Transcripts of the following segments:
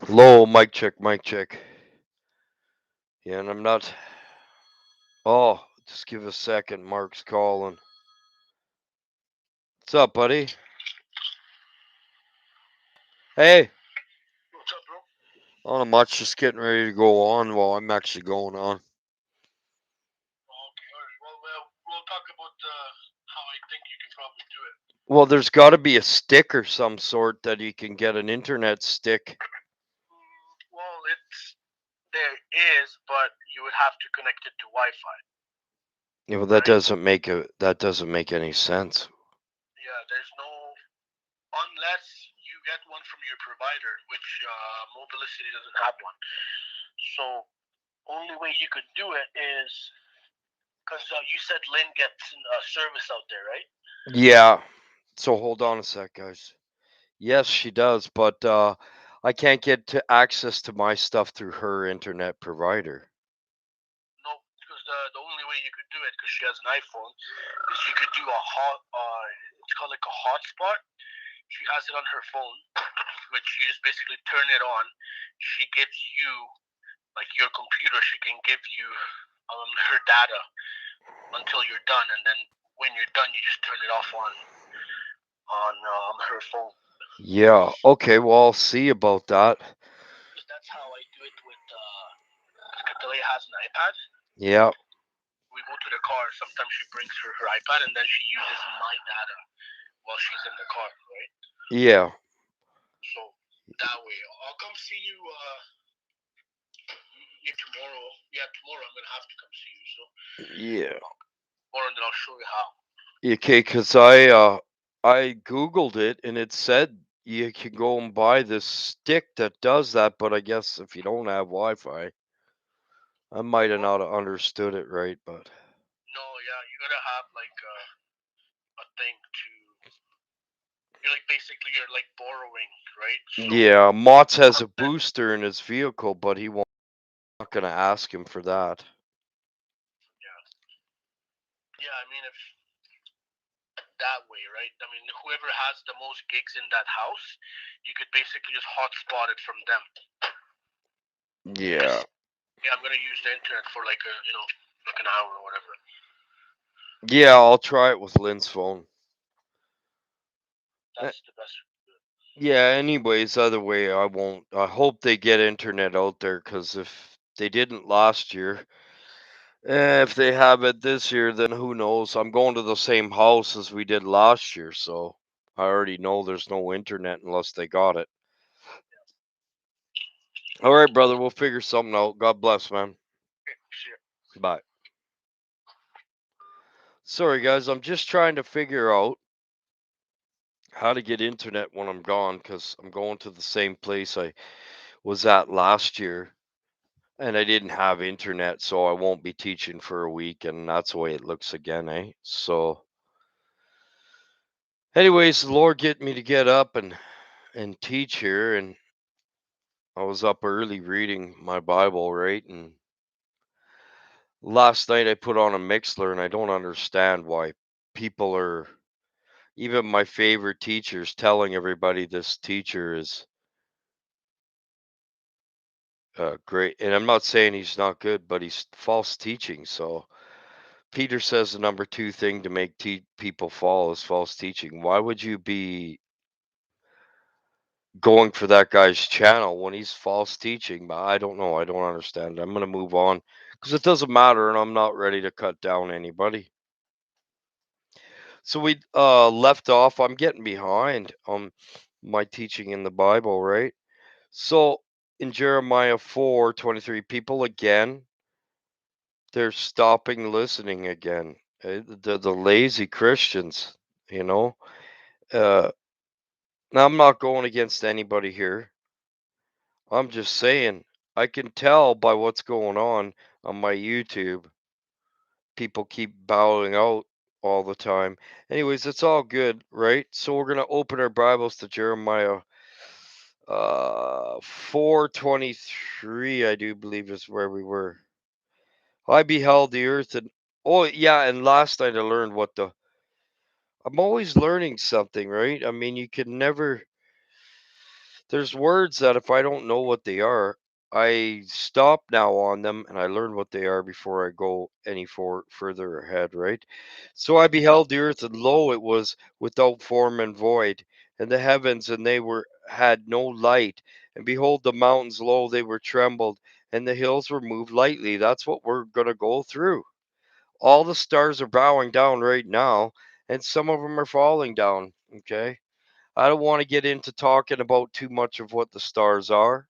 Hello, mic check, mic check. Yeah, and I'm not. Oh, just give a second. Mark's calling. What's up, buddy? Hey. What's up, bro? Not much. Just getting ready to go on while I'm actually going on. Okay, alright. We'll talk about how I think you can probably do it. Well, there's got to be a stick or some sort that you can get an internet stick. Well, there is, but you would have to connect it to Wi-Fi. Yeah, well, that doesn't make any sense. Yeah, there's no unless you get one from your provider, which Mobilicity doesn't have one. So only way you could do it is because you said Lynn gets a service out there, right? Yeah. So hold on a sec, guys. Yes, she does, but I can't get to access to my stuff through her internet provider. No, because the only way you could do it, because she has an iPhone, is you could do a it's called like a hotspot. She has it on her phone, which you just basically turn it on. She gives you, like your computer, she can give you her data until you're done, and then when you're done, you just turn it off on her phone. Yeah. Okay. Well, I'll see about that. That's how I do it with. Katale has an iPad. Yeah. We go to the car. Sometimes she brings her iPad, and then she uses my data while she's in the car, right? Yeah. So that way, I'll come see you. Tomorrow. Yeah, tomorrow I'm gonna have to come see you. So Yeah. tomorrow, and then I'll show you how. Okay, because I googled it and it said you can go and buy this stick that does that, but I guess if you don't have Wi-Fi, I might have not understood it right, but No, yeah, you gotta have like a thing to. You're like basically you're like borrowing, right? So, yeah, Mott's has a booster in his vehicle, but he won't. I'm not gonna ask him for that. Yeah, I mean if that way, right? I mean whoever has the most gigs in that house, you could basically just hotspot it from them. Yeah. Yeah, I'm gonna use the internet for like like an hour or whatever. Yeah, I'll try it with Lynn's phone. That's the best. Yeah, anyways, either way, I won't. I hope they get internet out there, because if they didn't last year, if they have it this year, then who knows? I'm going to the same house as we did last year, so I already know there's no internet unless they got it. All right, brother, we'll figure something out. God bless, man. Okay, sure. Bye. Sorry, guys, I'm just trying to figure out how to get internet when I'm gone, because I'm going to the same place I was at last year. And I didn't have internet, so I won't be teaching for a week, and that's the way it looks again, eh? So, anyways, the Lord get me to get up and teach here, and I was up early reading my Bible, right? And last night I put on a Mixler, and I don't understand why people are, even my favorite teachers, telling everybody this teacher is great. And I'm not saying he's not good, but he's false teaching. So Peter says the number two thing to make people fall is false teaching. Why would you be going for that guy's channel when he's false teaching? But I don't know. I don't understand. I'm going to move on because it doesn't matter, and I'm not ready to cut down anybody. So we left off. I'm getting behind on my teaching in the Bible, right? So in Jeremiah 4:23, people again, they're stopping listening again. The lazy Christians, you know. Uh, Now, I'm not going against anybody here. I'm just saying, I can tell by what's going on my YouTube. People keep bowing out all the time. Anyways, it's all good, right? So we're gonna open our Bibles to Jeremiah 4:23, I do believe is where we were. I beheld the earth, and oh yeah, and last night I learned what I'm always learning something, right? I mean, you can never there's words that if I don't know what they are, I stop now on them and I learn what they are before I go any further ahead, right? So I beheld the earth, and lo, it was without form and void, and the heavens, and they were had no light. And behold, the mountains, lo, they were trembled, and the hills were moved lightly. That's what we're gonna go through. All the stars are bowing down right now, and some of them are falling down. Okay. I don't want to get into talking about too much of what the stars are.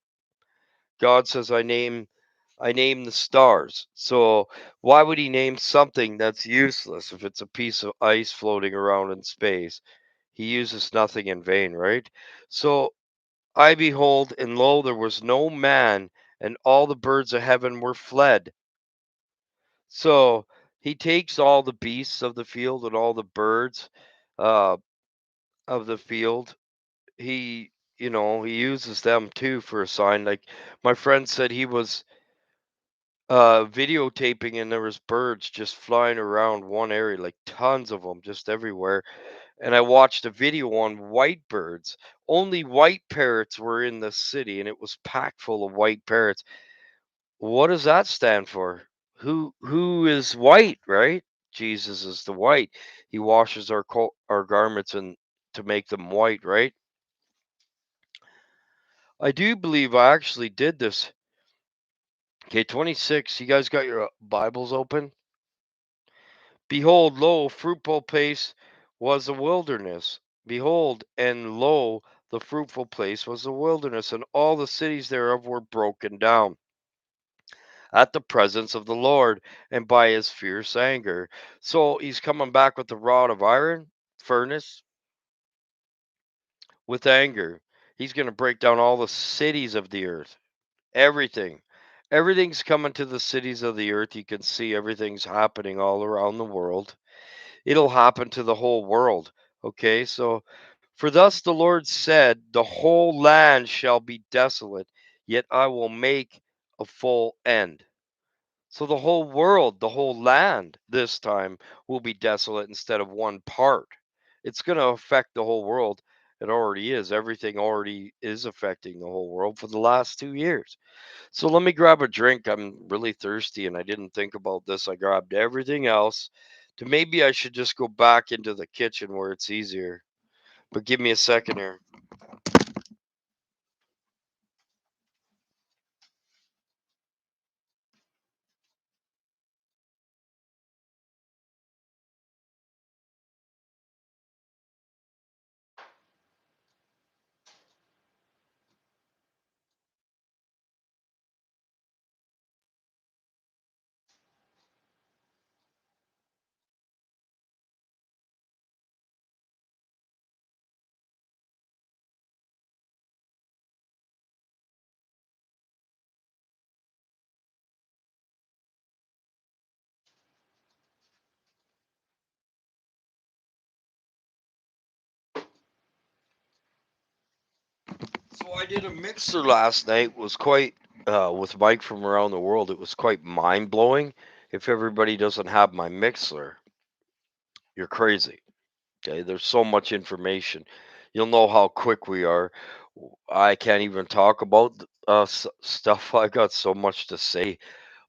God says I name the stars. So why would he name something that's useless if it's a piece of ice floating around in space? He uses nothing in vain, right? So I behold, and lo, there was no man, and all the birds of heaven were fled. So he takes all the beasts of the field and all the birds uh, of the field. He uses them too for a sign. Like my friend said, he was videotaping, and there was birds just flying around one area, like tons of them, just everywhere. And I watched a video on white birds. Only white parrots were in the city, and it was packed full of white parrots. What does that stand for? Who is white, right? Jesus is the white. He washes our garments and to make them white, right? I do believe I actually did this. Okay, 26. You guys got your Bibles open? Behold, lo, fruitful place was a wilderness. Behold, and lo, the fruitful place was a wilderness, and all the cities thereof were broken down at the presence of the Lord and by his fierce anger. So he's coming back with the rod of iron, furnace, with anger. He's going to break down all the cities of the earth. Everything. Everything's coming to the cities of the earth. You can see everything's happening all around the world. It'll happen to the whole world. Okay, so for thus the Lord said, the whole land shall be desolate, yet I will make a full end. So the whole world, the whole land this time will be desolate instead of one part. It's going to affect the whole world. It already is. Everything already is affecting the whole world for the last 2 years. So let me grab a drink. I'm really thirsty and I didn't think about this. I grabbed everything else. To maybe I should just go back into the kitchen where it's easier. But give me a second here. So I did a mixer last night. Was quite with Mike from around the world. It was quite mind blowing. If everybody doesn't have my mixer, you're crazy. Okay, there's so much information. You'll know how quick we are. I can't even talk about stuff. I got so much to say,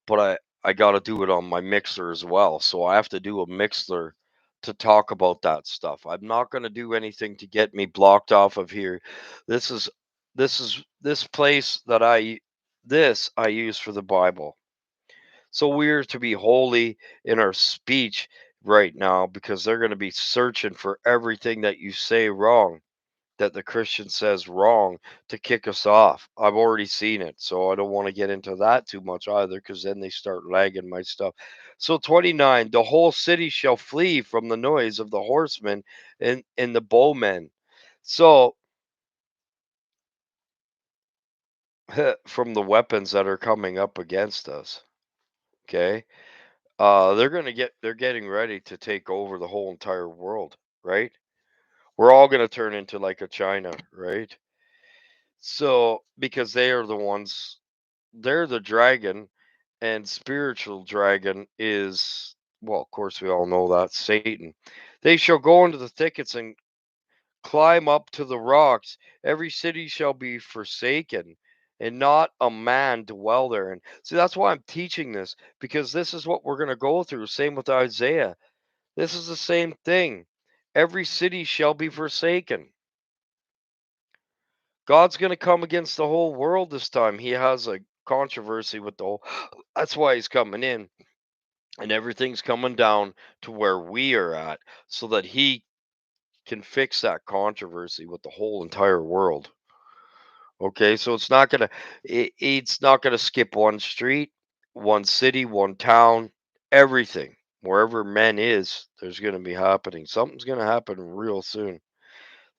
but I got to do it on my mixer as well. So I have to do a mixer to talk about that stuff. I'm not going to do anything to get me blocked off of here. This is this place that I use for the Bible. So we're to be holy in our speech right now because they're going to be searching for everything that you say wrong, that the Christian says wrong to kick us off. I've already seen it, so I don't want to get into that too much either because then they start lagging my stuff. So 29, the whole city shall flee from the noise of the horsemen and the bowmen. So from the weapons that are coming up against us, okay? They're getting ready to take over the whole entire world, right? We're all gonna turn into like a China, right? So because they are the ones, they're the dragon, and spiritual dragon is Well, of course, we all know that Satan. They shall go into the thickets and climb up to the rocks. Every city shall be forsaken, and not a man dwell therein. See, that's why I'm teaching this, because this is what we're going to go through. Same with Isaiah. This is the same thing. Every city shall be forsaken. God's going to come against the whole world this time. He has a controversy with the whole. That's why he's coming in, and everything's coming down to where we are at, so that he can fix that controversy with the whole entire world. Okay, so it's not gonna skip one street, one city, one town, everything. Wherever men is, there's gonna be happening. Something's gonna happen real soon.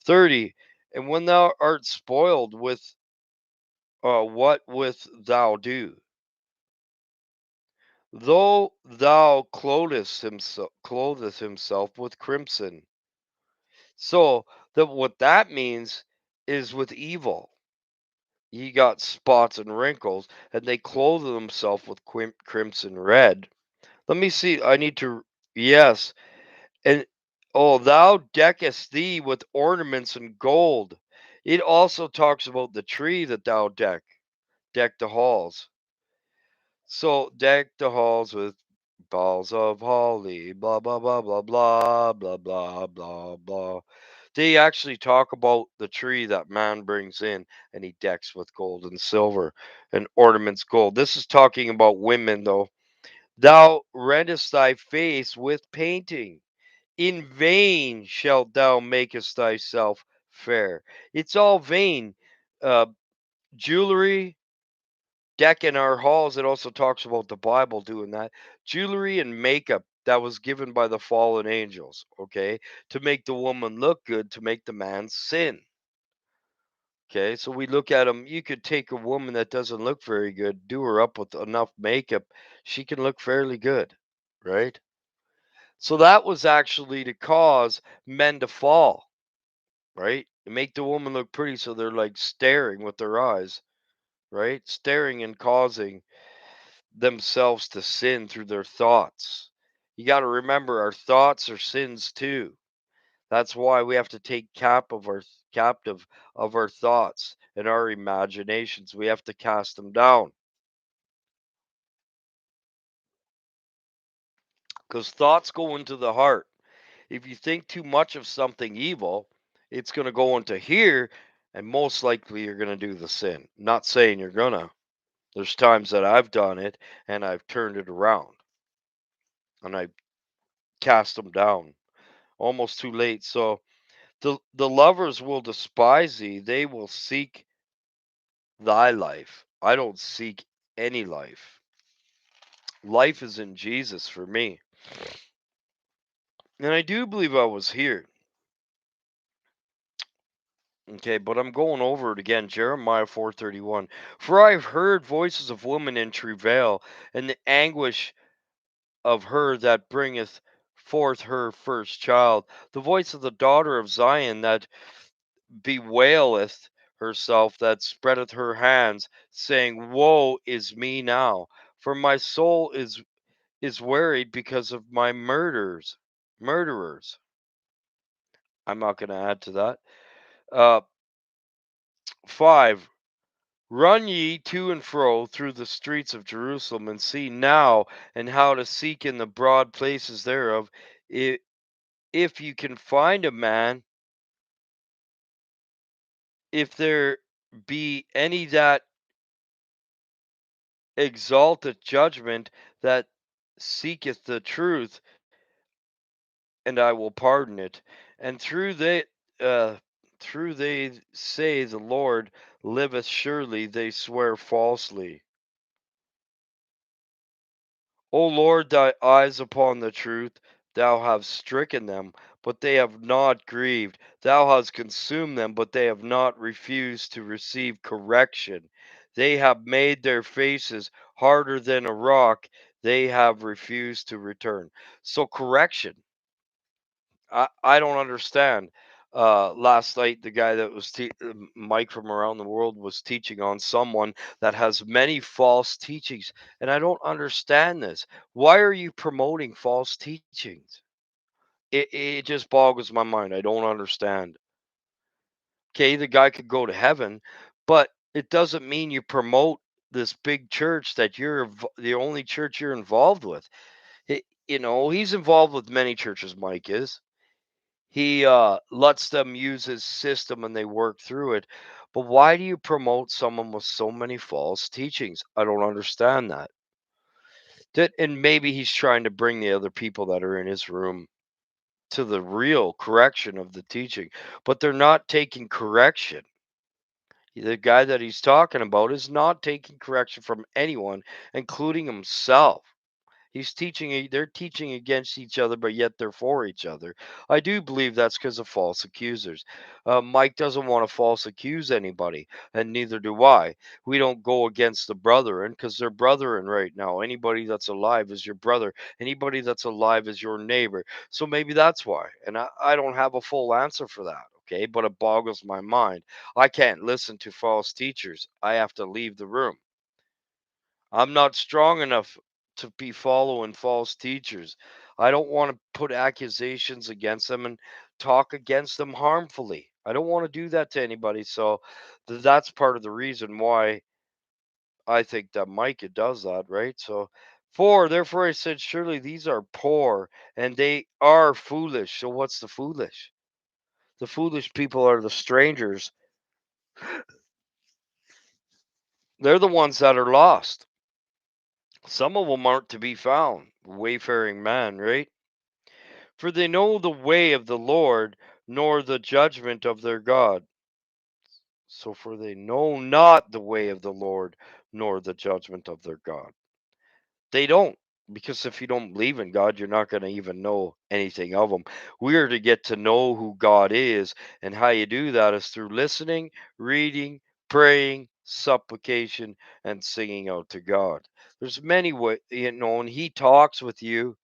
30. And when thou art spoiled with what with thou do? Though thou clothest himself with crimson. So that what that means is with evil. He got spots and wrinkles, and they clothe themselves with crimson red. Let me see. I need to. Yes. And oh, thou deckest thee with ornaments and gold. It also talks about the tree that thou deck the halls. So deck the halls with balls of holly, blah blah blah blah blah blah blah blah blah. They actually talk about the tree that man brings in, and he decks with gold and silver and ornaments gold. This is talking about women, though. Thou rendest thy face with painting. In vain shalt thou makest thyself fair. It's all vain. Uh, Jewelry, decking our halls. It also talks about the Bible doing that. Jewelry and makeup that was given by the fallen angels, okay, to make the woman look good, to make the man sin. Okay, so we look at them. You could take a woman that doesn't look very good, do her up with enough makeup, she can look fairly good, right? So that was actually to cause men to fall, right? To make the woman look pretty, so they're like staring with their eyes, right? Staring and causing themselves to sin through their thoughts. You got to remember, our thoughts are sins too. That's why we have to take captive of our thoughts and our imaginations. We have to cast them down, because thoughts go into the heart. If you think too much of something evil, it's going to go into here, and most likely you're going to do the sin. Not saying you're going to. There's times that I've done it and I've turned it around and I cast them down. Almost too late. So the lovers will despise thee, they will seek thy life. I don't seek any life. Life is in Jesus for me. And I do believe I was here. Okay, but I'm going over it again. Jeremiah 4:31. For I have heard voices of women in travail, and the anguish of her that bringeth forth her first child, the voice of the daughter of Zion that bewaileth herself, that spreadeth her hands, saying, Woe is me now, for my soul is wearied because of my murderers. I'm not going to add to that. Uh, 5. Run ye to and fro through the streets of Jerusalem, and see now and how to seek in the broad places thereof, i- if you can find a man, if there be any that exalteth judgment, that seeketh the truth, and I will pardon it. And uh, through they say the Lord liveth, surely they swear falsely. O Lord, thy eyes upon the truth, thou hast stricken them, but they have not grieved. Thou hast consumed them, but they have not refused to receive correction. They have made their faces harder than a rock. They have refused to return. So, correction. I don't understand. Last night, the guy that was Mike from around the world was teaching on someone that has many false teachings, and I don't understand this. Why are you promoting false teachings? It just boggles my mind. I don't understand. Okay, the guy could go to heaven, but it doesn't mean you promote this big church that the only church you're involved with. He's involved with many churches. Mike is. He lets them use his system and they work through it. But why do you promote someone with so many false teachings? I don't understand that. And maybe he's trying to bring the other people that are in his room to the real correction of the teaching, but they're not taking correction. The guy that he's talking about is not taking correction from anyone, including himself. They're teaching against each other, but yet they're for each other. I do believe that's because of false accusers. Mike doesn't want to false accuse anybody, and neither do I. We don't go against the brethren because they're brethren right now. Anybody that's alive is your brother. Anybody that's alive is your neighbor. So maybe that's why. And I don't have a full answer for that. Okay, but it boggles my mind. I can't listen to false teachers. I have to leave the room. I'm not strong enough to be following false teachers. I don't want to put accusations against them and talk against them harmfully. I don't want to do that to anybody. So that's part of the reason why I think that Micah does that, right? So, therefore I said, surely these are poor and they are foolish. So, what's the foolish? The foolish people are the strangers. They're the ones that are lost. Some of them aren't to be found. Wayfaring man, right? For they know the way of the Lord, nor the judgment of their God. So, for they know not the way of the Lord, nor the judgment of their God. They don't. Because if you don't believe in God, you're not going to even know anything of Him. We are to get to know who God is. And how you do that is through listening, reading, praying, supplication, and singing out to God. There's many ways, and He talks with you.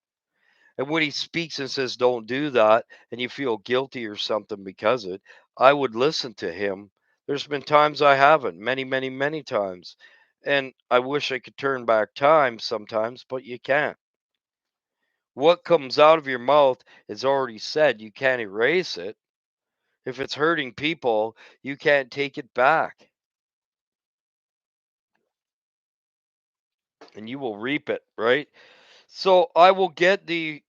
And when he speaks and says, don't do that, and you feel guilty or something because of it, I would listen to him. There's been times I haven't, many, many, many times. And I wish I could turn back time sometimes, but you can't. What comes out of your mouth is already said. You can't erase it. If it's hurting people, you can't take it back. And you will reap it, right? So I will get me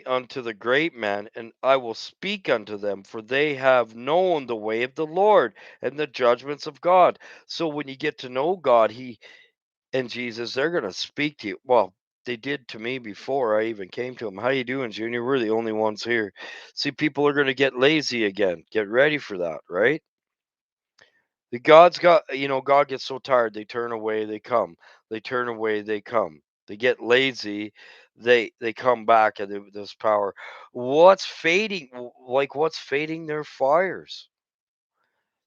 unto the great men, and I will speak unto them, for they have known the way of the Lord and the judgments of God. So when you get to know God, He and Jesus, they're gonna speak to you. Well, they did to me before I even came to them. How you doing, Junior? We're the only ones here. See, people are gonna get lazy again. Get ready for that, right? God gets so tired, they turn away, they come. They turn away, they come. They get lazy, they come back and this power. What's fading their fires?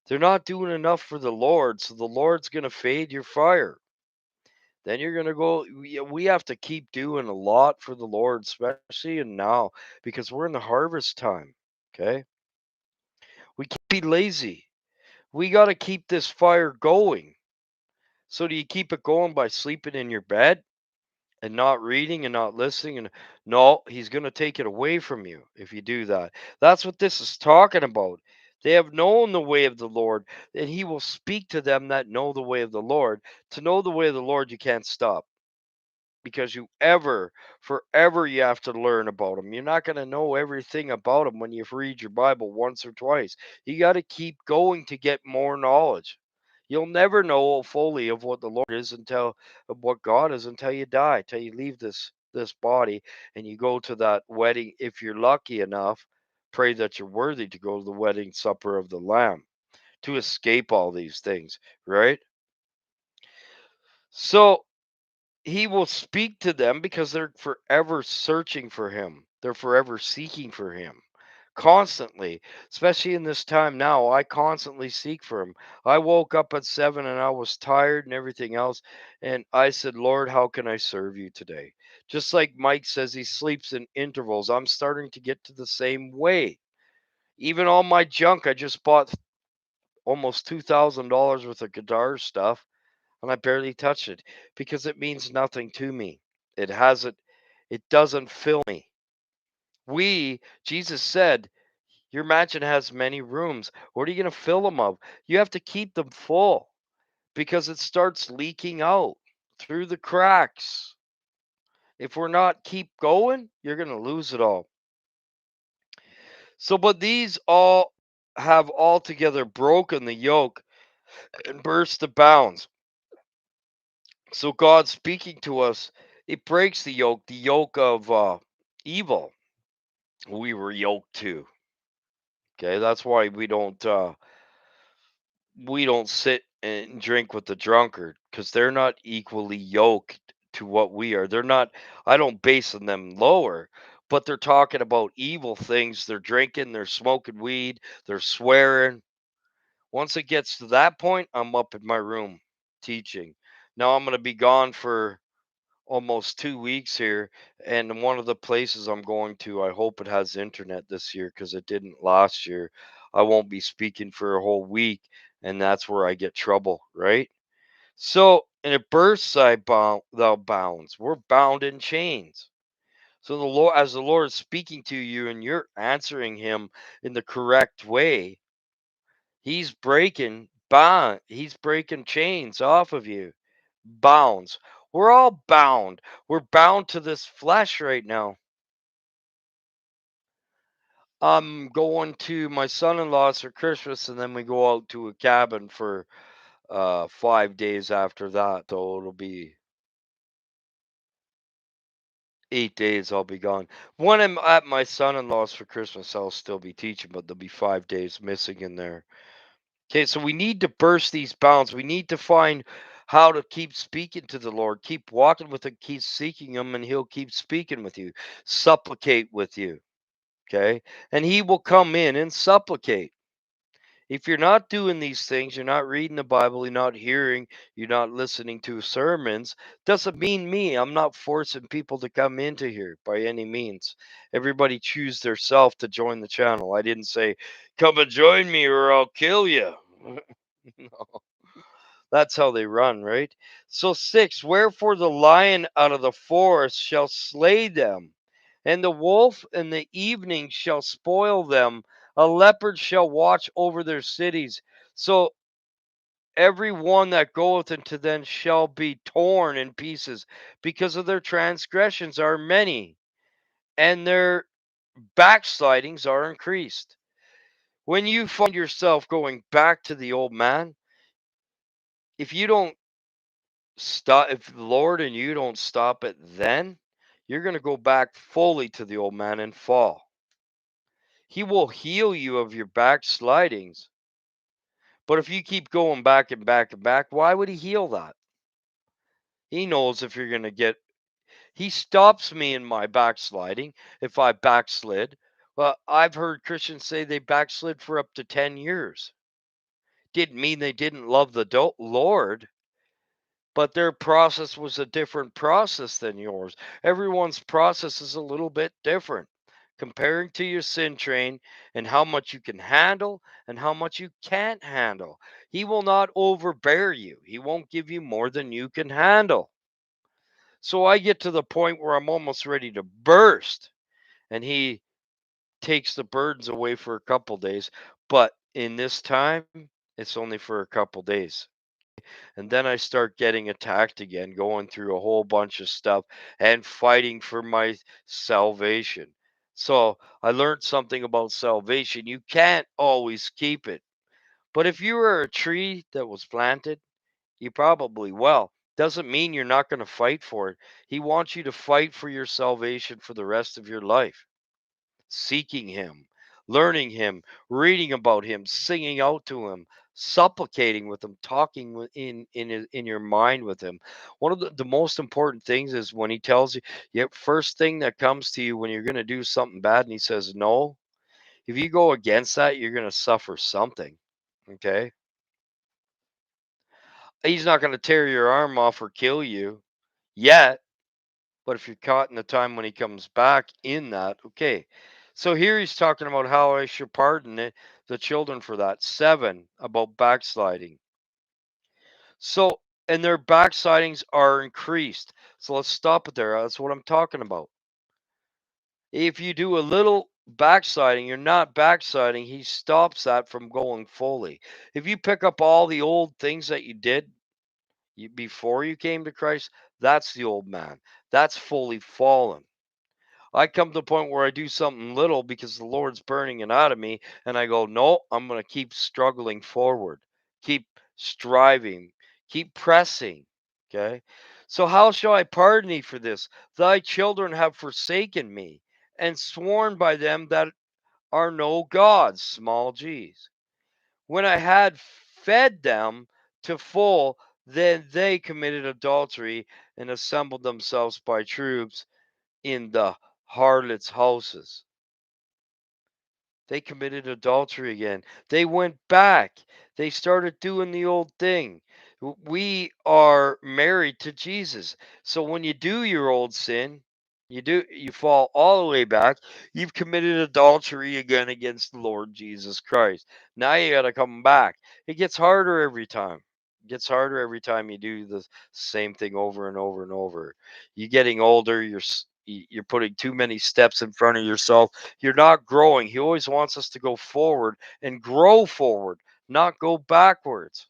They're not doing enough for the Lord, so the Lord's going to fade your fire. Then you're going to go we have to keep doing a lot for the Lord, especially in now because we're in the harvest time, okay? We can't be lazy. We got to keep this fire going. So do you keep it going by sleeping in your bed and not reading and not listening? And no, he's going to take it away from you if you do that. That's what this is talking about. They have known the way of the Lord, and he will speak to them that know the way of the Lord. To know the way of the Lord, you can't stop because forever you have to learn about him. You're not going to know everything about him when you read your Bible once or twice. You got to keep going to get more knowledge. You'll never know fully of what the Lord is until of what God is until you die, till you leave this body and you go to that wedding. If you're lucky enough, pray that you're worthy to go to the wedding supper of the Lamb to escape all these things, right? So he will speak to them because they're forever searching for him. They're forever seeking for him. Constantly, especially in this time now, I constantly seek for him. I woke up at 7 and I was tired and everything else. And I said, Lord, how can I serve you today? Just like Mike says he sleeps in intervals, I'm starting to get to the same way. Even all my junk, I just bought almost $2,000 worth of guitar stuff and I barely touch it because it means nothing to me. It hasn't, it doesn't fill me. Jesus said, your mansion has many rooms. What are you going to fill them up? You have to keep them full because it starts leaking out through the cracks. If we're not keep going, you're going to lose it all. So, but these all have altogether broken the yoke and burst the bounds. So, God speaking to us, it breaks the yoke of evil. We were yoked to. Okay, that's why we don't sit and drink with the drunkard because they're not equally yoked to what we are. They're not. I don't base on them lower, but they're talking about evil things. They're drinking. They're smoking weed. They're swearing. Once it gets to that point, I'm up in my room teaching. Now I'm going to be gone for almost 2 weeks here, and one of the places I'm going to, I hope it has internet this year because it didn't last year. I won't be speaking for a whole week, and that's where I get trouble, right? So, in a burst I bound thou bounds. We're bound in chains. So the Lord, as the Lord is speaking to you, and you're answering Him in the correct way, He's breaking chains off of you. Bounds. We're all bound. We're bound to this flesh right now. I'm going to my son-in-law's for Christmas, and then we go out to a cabin for 5 days after that. So it'll be 8 days I'll be gone. When I'm at my son-in-law's for Christmas, I'll still be teaching, but there'll be 5 days missing in there. Okay, so we need to burst these bounds. We need to find how to keep speaking to the Lord, keep walking with Him, keep seeking Him, and He'll keep speaking with you, supplicate with you. Okay, and He will come in and supplicate. If you're not doing these things, you're not reading the Bible, you're not hearing, you're not listening to sermons, doesn't mean me. I'm not forcing people to come into here by any means. Everybody choose their self to join the channel. I didn't say, come and join me or I'll kill you. No, that's how they run, right? So, 6, wherefore the lion out of the forest shall slay them, and the wolf in the evening shall spoil them. A leopard shall watch over their cities. So, every one that goeth into them shall be torn in pieces, because of their transgressions are many, and their backslidings are increased. When you find yourself going back to the old man, if you don't stop, if the Lord and you don't stop it, then you're going to go back fully to the old man and fall. He will heal you of your backslidings. But if you keep going back and back and back, why would he heal that? He knows if you're going to get, he stops me in my backsliding if I backslid. Well, I've heard Christians say they backslid for up to 10 years. Didn't mean they didn't love the Lord, but their process was a different process than yours. Everyone's process is a little bit different. Comparing to your sin train and how much you can handle and how much you can't handle. He will not overbear you. He won't give you more than you can handle. So I get to the point where I'm almost ready to burst and he takes the burdens away for a couple days, but in this time it's only for a couple days. And then I start getting attacked again, going through a whole bunch of stuff and fighting for my salvation. So I learned something about salvation. You can't always keep it. But if you were a tree that was planted, you probably will. Doesn't mean you're not going to fight for it. He wants you to fight for your salvation for the rest of your life, seeking him, learning him, reading about him, singing out to him, supplicating with him, talking in your mind with him. One of the most important things is when he tells you, yeah, first thing that comes to you when you're going to do something bad and he says no, if you go against that, you're going to suffer something. Okay? He's not going to tear your arm off or kill you yet, But if you're caught in the time when he comes back in that, okay. So here he's talking about how I should pardon the children for that. 7, about backsliding. So, and their backslidings are increased. So let's stop it there. That's what I'm talking about. If you do a little backsliding, you're not backsliding. He stops that from going fully. If you pick up all the old things that you did before you came to Christ, that's the old man. That's fully fallen. I come to the point where I do something little because the Lord's burning it out of me, and I go, no, I'm going to keep struggling forward, keep striving, keep pressing. Okay. So, how shall I pardon thee for this? Thy children have forsaken me and sworn by them that are no gods, small g's. When I had fed them to full, then they committed adultery and assembled themselves by troops in the harlots' houses. They committed adultery again. They went back. They started doing the old thing. We are married to Jesus. So when you do your old sin, you fall all the way back. You've committed adultery again against the Lord Jesus Christ. Now you got to come back. It gets harder every time. It gets harder every time you do the same thing over and over and over. You're getting older, you're putting too many steps in front of yourself. You're not growing. He always wants us to go forward and grow forward, not go backwards.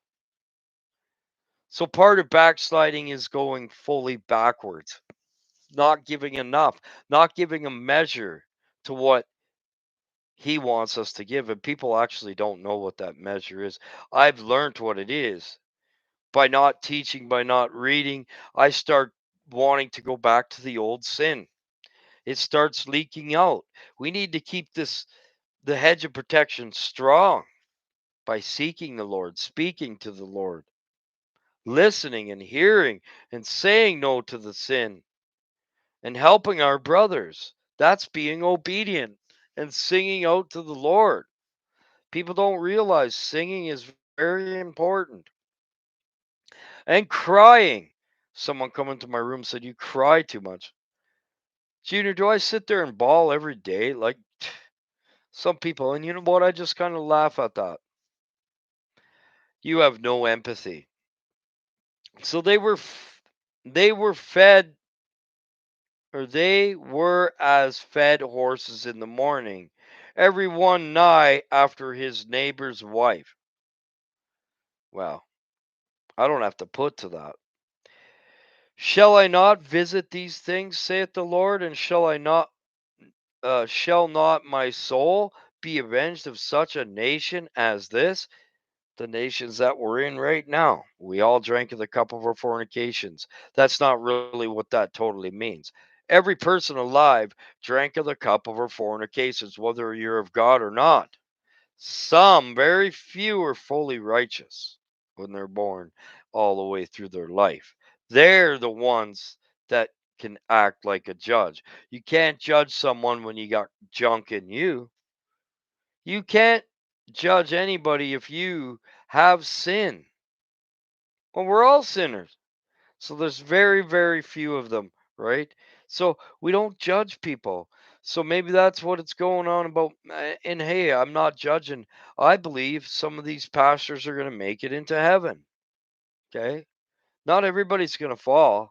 So part of backsliding is going fully backwards, not giving enough, not giving a measure to what he wants us to give. And people actually don't know what that measure is. I've learned what it is by not teaching, by not reading. I start wanting to go back to the old sin. It starts leaking out. We need to keep the hedge of protection strong by seeking the Lord, speaking to the Lord, listening and hearing and saying no to the sin and helping our brothers. That's being obedient and singing out to the Lord. People don't realize singing is very important. And crying. Someone come into my room said, "You cry too much." Junior, do I sit there and bawl every day? Like some people, and you know what? I just kind of laugh at that. You have no empathy. So they were fed, or they were as fed horses in the morning, every one nigh after his neighbor's wife. Well, I don't have to put to that. Shall I not visit these things, saith the Lord, and shall not my soul be avenged of such a nation as this? The nations that we're in right now. We all drank of the cup of our fornications. That's not really what that totally means. Every person alive drank of the cup of our fornications, whether you're of God or not. Some, very few, are fully righteous when they're born all the way through their life. They're the ones that can act like a judge. You can't judge someone when you got junk in you. You can't judge anybody if you have sin. Well, we're all sinners. So there's very, very few of them, right? So we don't judge people. So maybe that's what it's going on about. And hey, I'm not judging. I believe some of these pastors are going to make it into heaven. Okay. Not everybody's going to fall.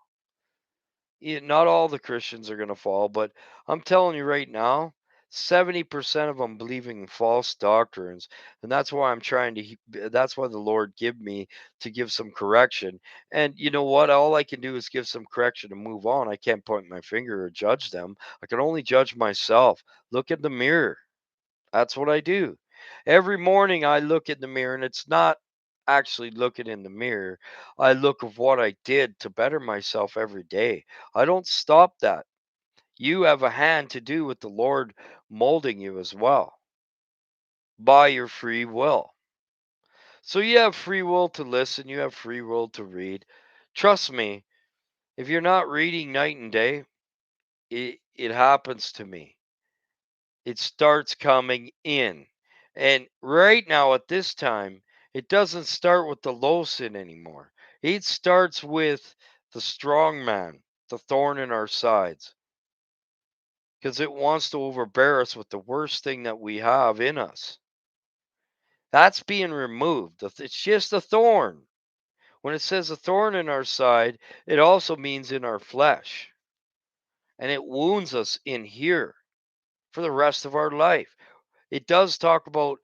Not all the Christians are going to fall, but I'm telling you right now, 70% of them believing in false doctrines, and that's why I'm trying to. That's why the Lord give me to give some correction. And you know what? All I can do is give some correction and move on. I can't point my finger or judge them. I can only judge myself. Look in the mirror. That's what I do. Every morning I look in the mirror, and it's not actually looking in the mirror. I look of what I did to better myself every day. I don't stop that. You have a hand to do with the Lord molding you as well by your free will. So you have free will to listen, you have free will to read. Trust me, if you're not reading night and day, it happens to me. It starts coming in. And right now at this time, it doesn't start with the low sin anymore. It starts with the strong man. the thorn in our sides, because it wants to overbear us with the worst thing that we have in us. That's being removed. It's just a thorn. When it says a thorn in our side, it also means in our flesh. And it wounds us in here for the rest of our life. It does talk about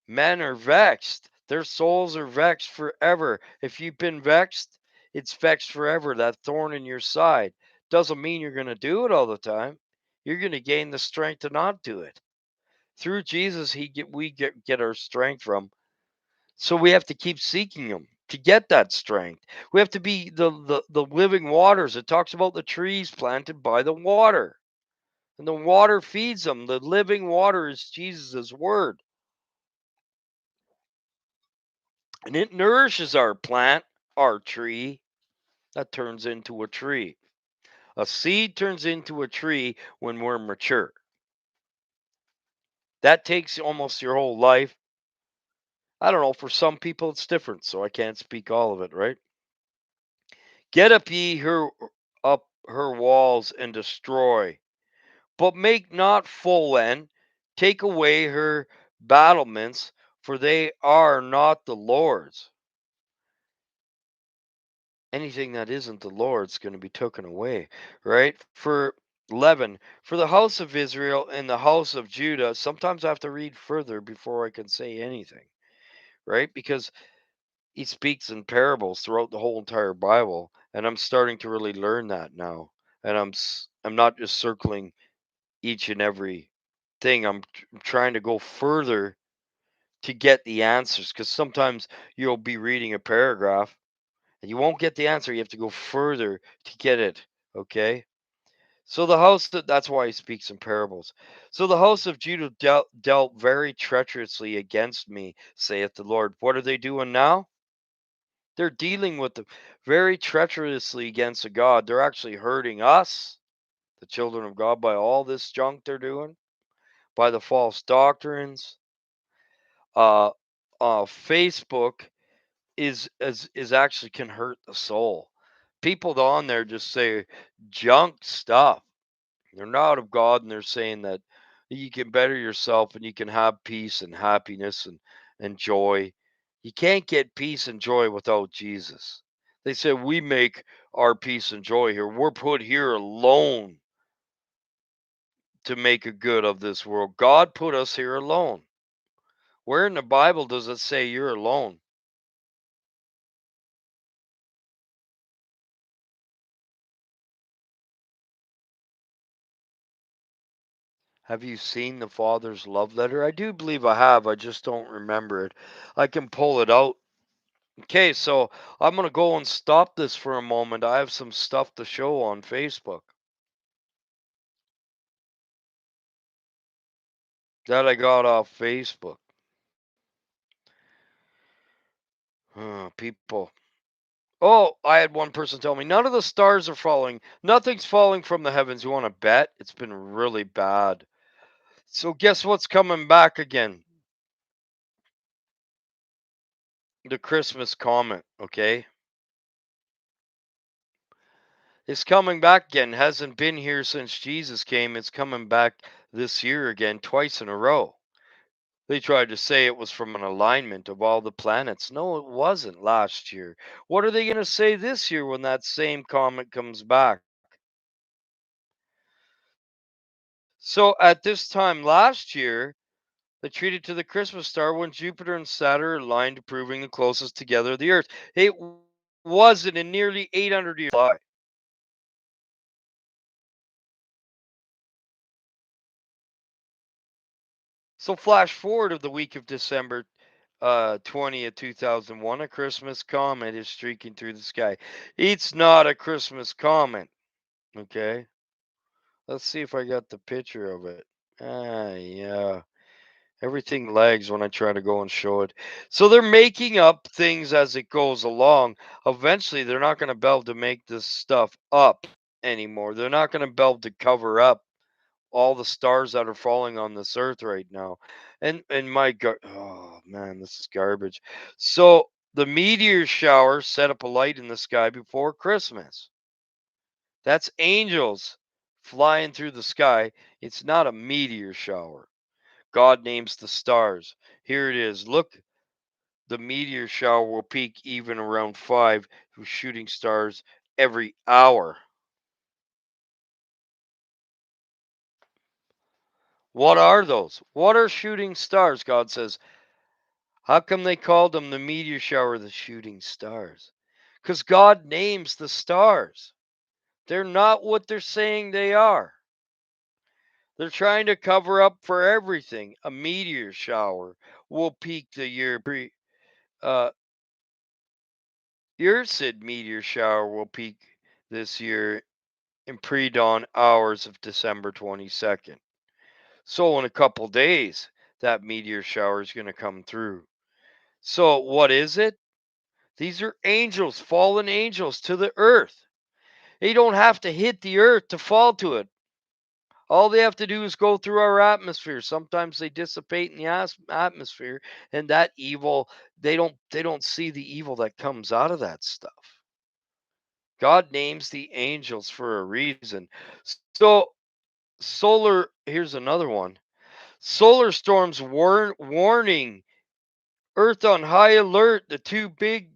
men are vexed. Their souls are vexed forever. If you've been vexed, it's vexed forever. That thorn in your side doesn't mean you're going to do it all the time. You're going to gain the strength to not do it. Through Jesus, we get our strength from. So we have to keep seeking him to get that strength. We have to be the living waters. It talks about the trees planted by the water. And the water feeds them. The living water is Jesus' word. And it nourishes our plant, our tree, that turns into a tree. A seed turns into a tree when we're mature. That takes almost your whole life. I don't know. For some people, it's different, so I can't speak all of it, right? Get up ye her walls and destroy, but make not full end. Take away her battlements, for they are not the Lord's. Anything that isn't the Lord's going to be taken away, right? For 11, for the house of Israel and the house of Judah, sometimes I have to read further before I can say anything, right? Because he speaks in parables throughout the whole entire Bible, and I'm starting to really learn that now. And I'm not just circling each and every thing. I'm trying to go further to get the answers, because sometimes you'll be reading a paragraph and you won't get the answer. You have to go further to get it. Okay. So that's why he speaks in parables. So the house of Judah dealt very treacherously against me, saith the Lord. What are they doing now? They're dealing with the very treacherously against a God. They're actually hurting us, the children of God, by all this junk they're doing, by the false doctrines. Uh, Facebook is actually can hurt the soul. People on there just say junk stuff. They're not of God, and they're saying that you can better yourself and you can have peace and happiness and joy. You can't get peace and joy without Jesus. They say we make our peace and joy here. We're put here alone to make a good of this world. God put us here alone. Where in the Bible does it say you're alone? Have you seen the Father's love letter? I do believe I have. I just don't remember it. I can pull it out. Okay, so I'm going to go and stop this for a moment. I have some stuff to show on Facebook that I got off Facebook. People. Oh, I had one person tell me none of the stars are falling. Nothing's falling from the heavens. You want to bet? It's been really bad. So guess what's coming back again? The Christmas comet, okay? It's coming back again. Hasn't been here since Jesus came. It's coming back this year again, twice in a row. They tried to say it was from an alignment of all the planets. No, it wasn't last year. What are they going to say this year when that same comet comes back? So at this time last year, they treated to the Christmas star when Jupiter and Saturn aligned, proving the closest together of the Earth. It wasn't in nearly 800 years. So flash forward of the week of December 20th, 2001, a Christmas comet is streaking through the sky. It's not a Christmas comet, okay? Let's see if I got the picture of it. Yeah. Everything lags when I try to go and show it. So they're making up things as it goes along. Eventually, they're not going to be able to make this stuff up anymore. They're not going to be able to cover up all the stars that are falling on this earth right now. And my God, oh man, this is garbage. So the meteor shower set up a light in the sky before Christmas. That's angels flying through the sky. It's not a meteor shower. God names the stars. Here it is. Look, the meteor shower will peak even around 5 with shooting stars every hour. What are those? What are shooting stars? God says. How come they called them the meteor shower, the shooting stars? Because God names the stars. They're not what they're saying they are. They're trying to cover up for everything. A meteor shower will peak the year uh Ursid meteor shower will peak this year in pre-dawn hours of December 22nd. So in a couple days, that meteor shower is going to come through. So what is it? These are angels, fallen angels to the earth. They don't have to hit the earth to fall to it. All they have to do is go through our atmosphere. Sometimes they dissipate in the atmosphere, and that evil, they don't see the evil that comes out of that stuff. God names the angels for a reason. So here's another one. Solar storms warning. Earth on high alert. The two big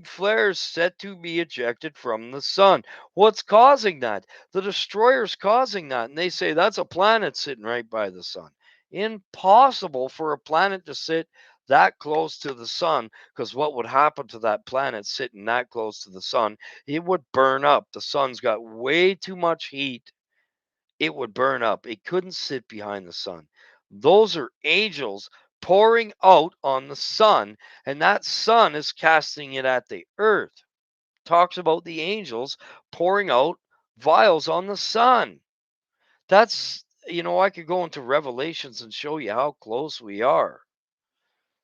flares set to be ejected from the sun. What's causing that? The destroyer's causing that. And they say that's a planet sitting right by the sun. Impossible for a planet to sit that close to the sun, because what would happen to that planet sitting that close to the sun? It would burn up. The sun's got way too much heat. It would burn up. It couldn't sit behind the sun. Those are angels pouring out on the sun, and that sun is casting it at the earth. Talks about the angels pouring out vials on the sun. I could go into Revelations and show you how close we are.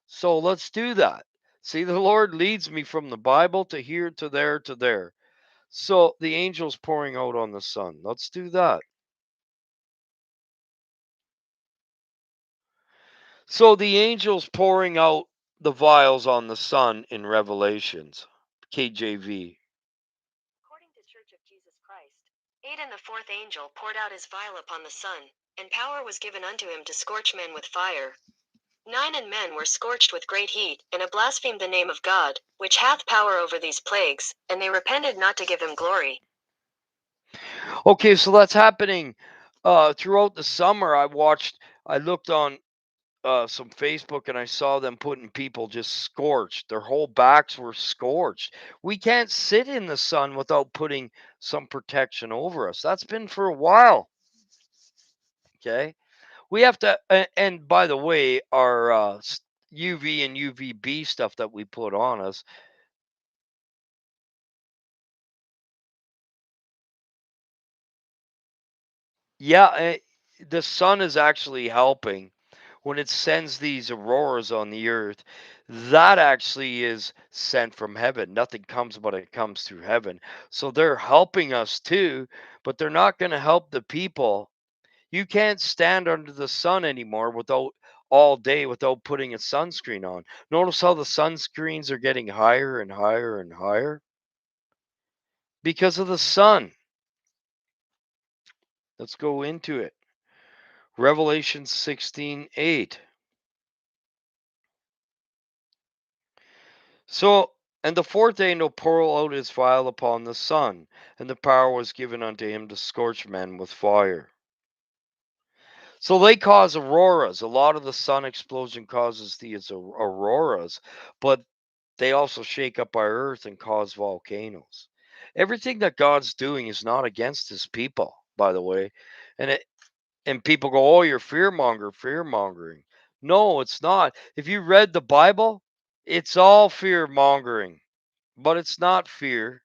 So let's do that. See, the Lord leads me from the Bible to here to there to there. So the angels pouring out on the sun. Let's do that. So the angels pouring out the vials on the sun in Revelations. KJV. According to Church of Jesus Christ, 8 and the fourth angel poured out his vial upon the sun, and power was given unto him to scorch men with fire. 9 and men were scorched with great heat, and have blasphemed the name of God, which hath power over these plagues, and they repented not to give him glory. Okay, so that's happening throughout the summer. I looked on some Facebook and I saw them putting people just scorched. Their whole backs were scorched. We can't sit in the sun without putting some protection over us. That's been for a while. Okay. We have to, and by the way, our UV and UVB stuff that we put on us. Yeah, the sun is actually helping when it sends these auroras on the earth. That actually is sent from heaven. Nothing comes but it comes through heaven. So they're helping us too, but they're not going to help the people. You can't stand under the sun anymore without all day without putting a sunscreen on. Notice how the sunscreens are getting higher and higher and higher because of the sun. Let's go into it. Revelation 16:8. So, and the fourth angel poured out his vial upon the sun, and the power was given unto him to scorch men with fire. So they cause auroras. A lot of the sun explosion causes these auroras, but they also shake up our earth and cause volcanoes. Everything that God's doing is not against his people, by the way. And people go, "Oh, you're fear mongering." No, it's not. If you read the Bible, it's all fear mongering, but it's not fear.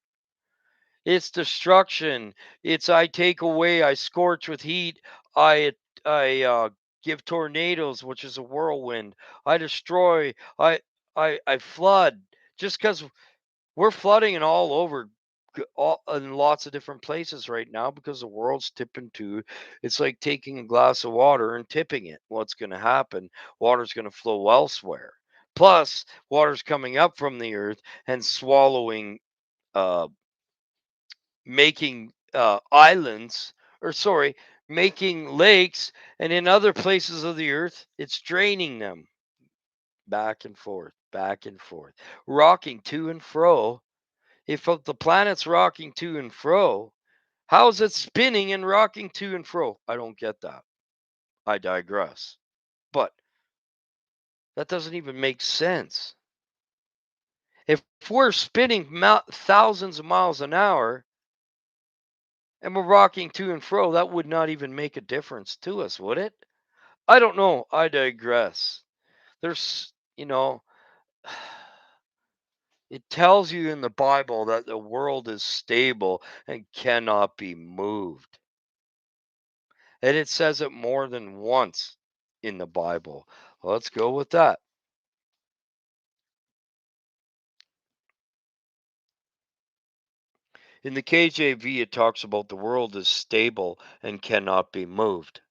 It's destruction. It's I take away, I scorch with heat, I I give tornadoes, which is a whirlwind. I destroy, I flood. Just because we're flooding and all over in lots of different places right now because the world's tipping to it's like taking a glass of water and tipping it. What's going to happen? Water's going to flow elsewhere. Plus, water's coming up from the earth and swallowing uh making islands, or sorry, making lakes, and in other places of the earth, it's draining them back and forth, rocking to and fro. If the planet's rocking to and fro, how is it spinning and rocking to and fro? I don't get that. I digress. But that doesn't even make sense. If we're spinning thousands of miles an hour and we're rocking to and fro, that would not even make a difference to us, would it? I don't know. I digress. There's, it tells you in the Bible that the world is stable and cannot be moved. And it says it more than once in the Bible. Let's go with that. In the KJV, it talks about the world is stable and cannot be moved.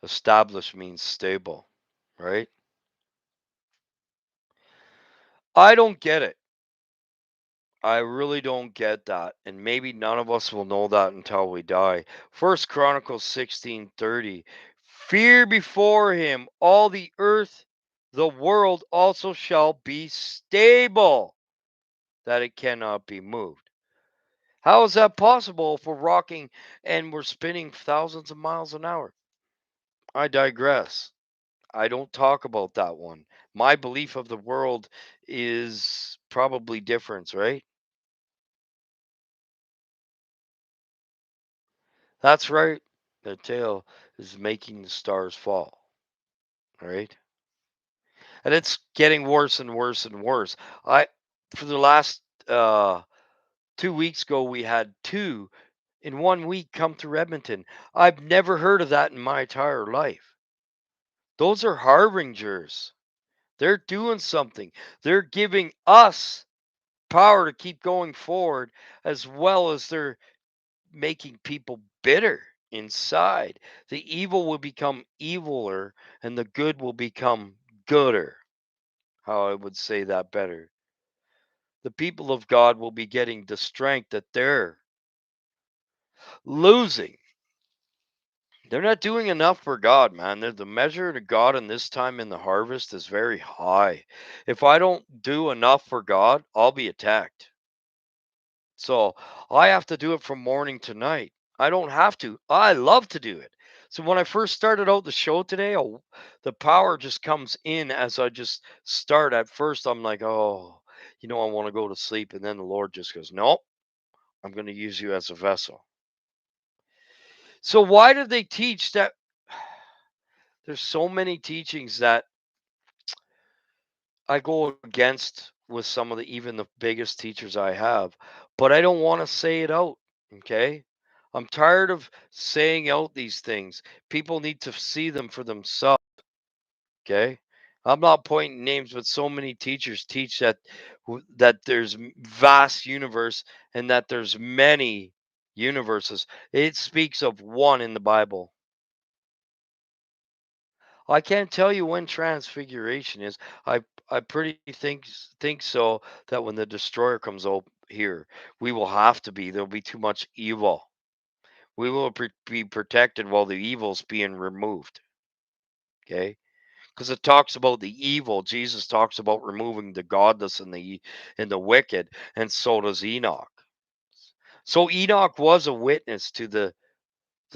Established means stable, right? I don't get it. I really don't get that. And maybe none of us will know that until we die. First Chronicles 16:30. Fear before him all the earth, the world also shall be stable, that it cannot be moved. How is that possible if we're rocking and we're spinning thousands of miles an hour? I digress. I don't talk about that one. My belief of the world is probably different, right? That's right. The tail is making the stars fall, right? And it's getting worse and worse and worse. I For the last 2 weeks ago we had two in 1 week come through Edmonton. I've never heard of that in my entire life. Those are harbingers. They're doing something. They're giving us power to keep going forward, as well as they're making people bitter inside. The evil will become eviler and the good will become gooder. How I would say that better. The people of God will be getting the strength that they're losing. They're not doing enough for God, man. The measure to God in this time in the harvest is very high. If I don't do enough for God, I'll be attacked. So I have to do it from morning to night. I don't have to. I love to do it. So when I first started out the show today, the power just comes in as I just start. At first, I'm like, oh, I want to go to sleep. And then the Lord just goes, nope, I'm going to use you as a vessel. So why did they teach that? There's so many teachings that I go against with some of even the biggest teachers I have, but I don't want to say it out. Okay. I'm tired of saying out these things. People need to see them for themselves. Okay. I'm not pointing names, but so many teachers teach that that there's vast universe and that there's many universes. It speaks of one in the Bible. I can't tell you when transfiguration is. I pretty think so that when the destroyer comes up here, we will have to be. There'll be too much evil. We will be protected while the evil's being removed. Okay, because it talks about the evil. Jesus talks about removing the godless and the wicked, and so does Enoch. So Enoch was a witness to the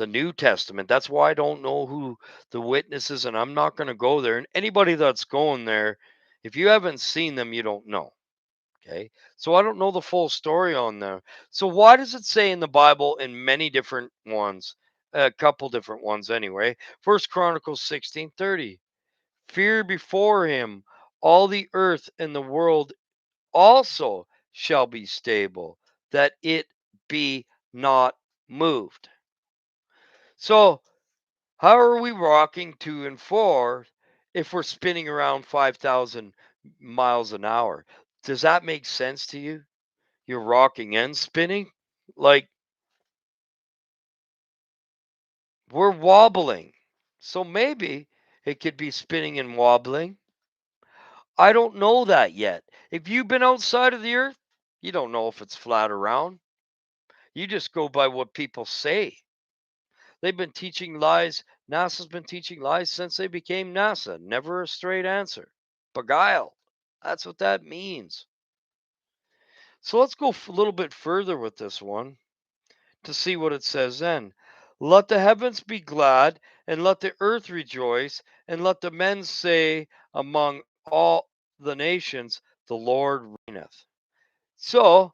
New Testament. That's why I don't know who the witnesses, and I'm not going to go there. And anybody that's going there, if you haven't seen them, you don't know. Okay. So I don't know the full story on there. So why does it say in the Bible in many different ones, a couple different ones anyway? First Chronicles 16:30. Fear before him all the earth and the world also shall be stable, that it be not moved. So how are we rocking to and forth if we're spinning around 5,000 miles an hour? Does that make sense to you? You're rocking and spinning? Like we're wobbling. So maybe It could be spinning and wobbling. I don't know that yet. If you've been outside of the earth, you don't know if it's flat or round. You just go by what people say. They've been teaching lies. NASA's been teaching lies since they became NASA. Never a straight answer. Beguiled. That's what that means. So let's go a little bit further with this one to see what it says then. Let the heavens be glad, and let the earth rejoice, and let the men say among all the nations, the Lord reigneth. So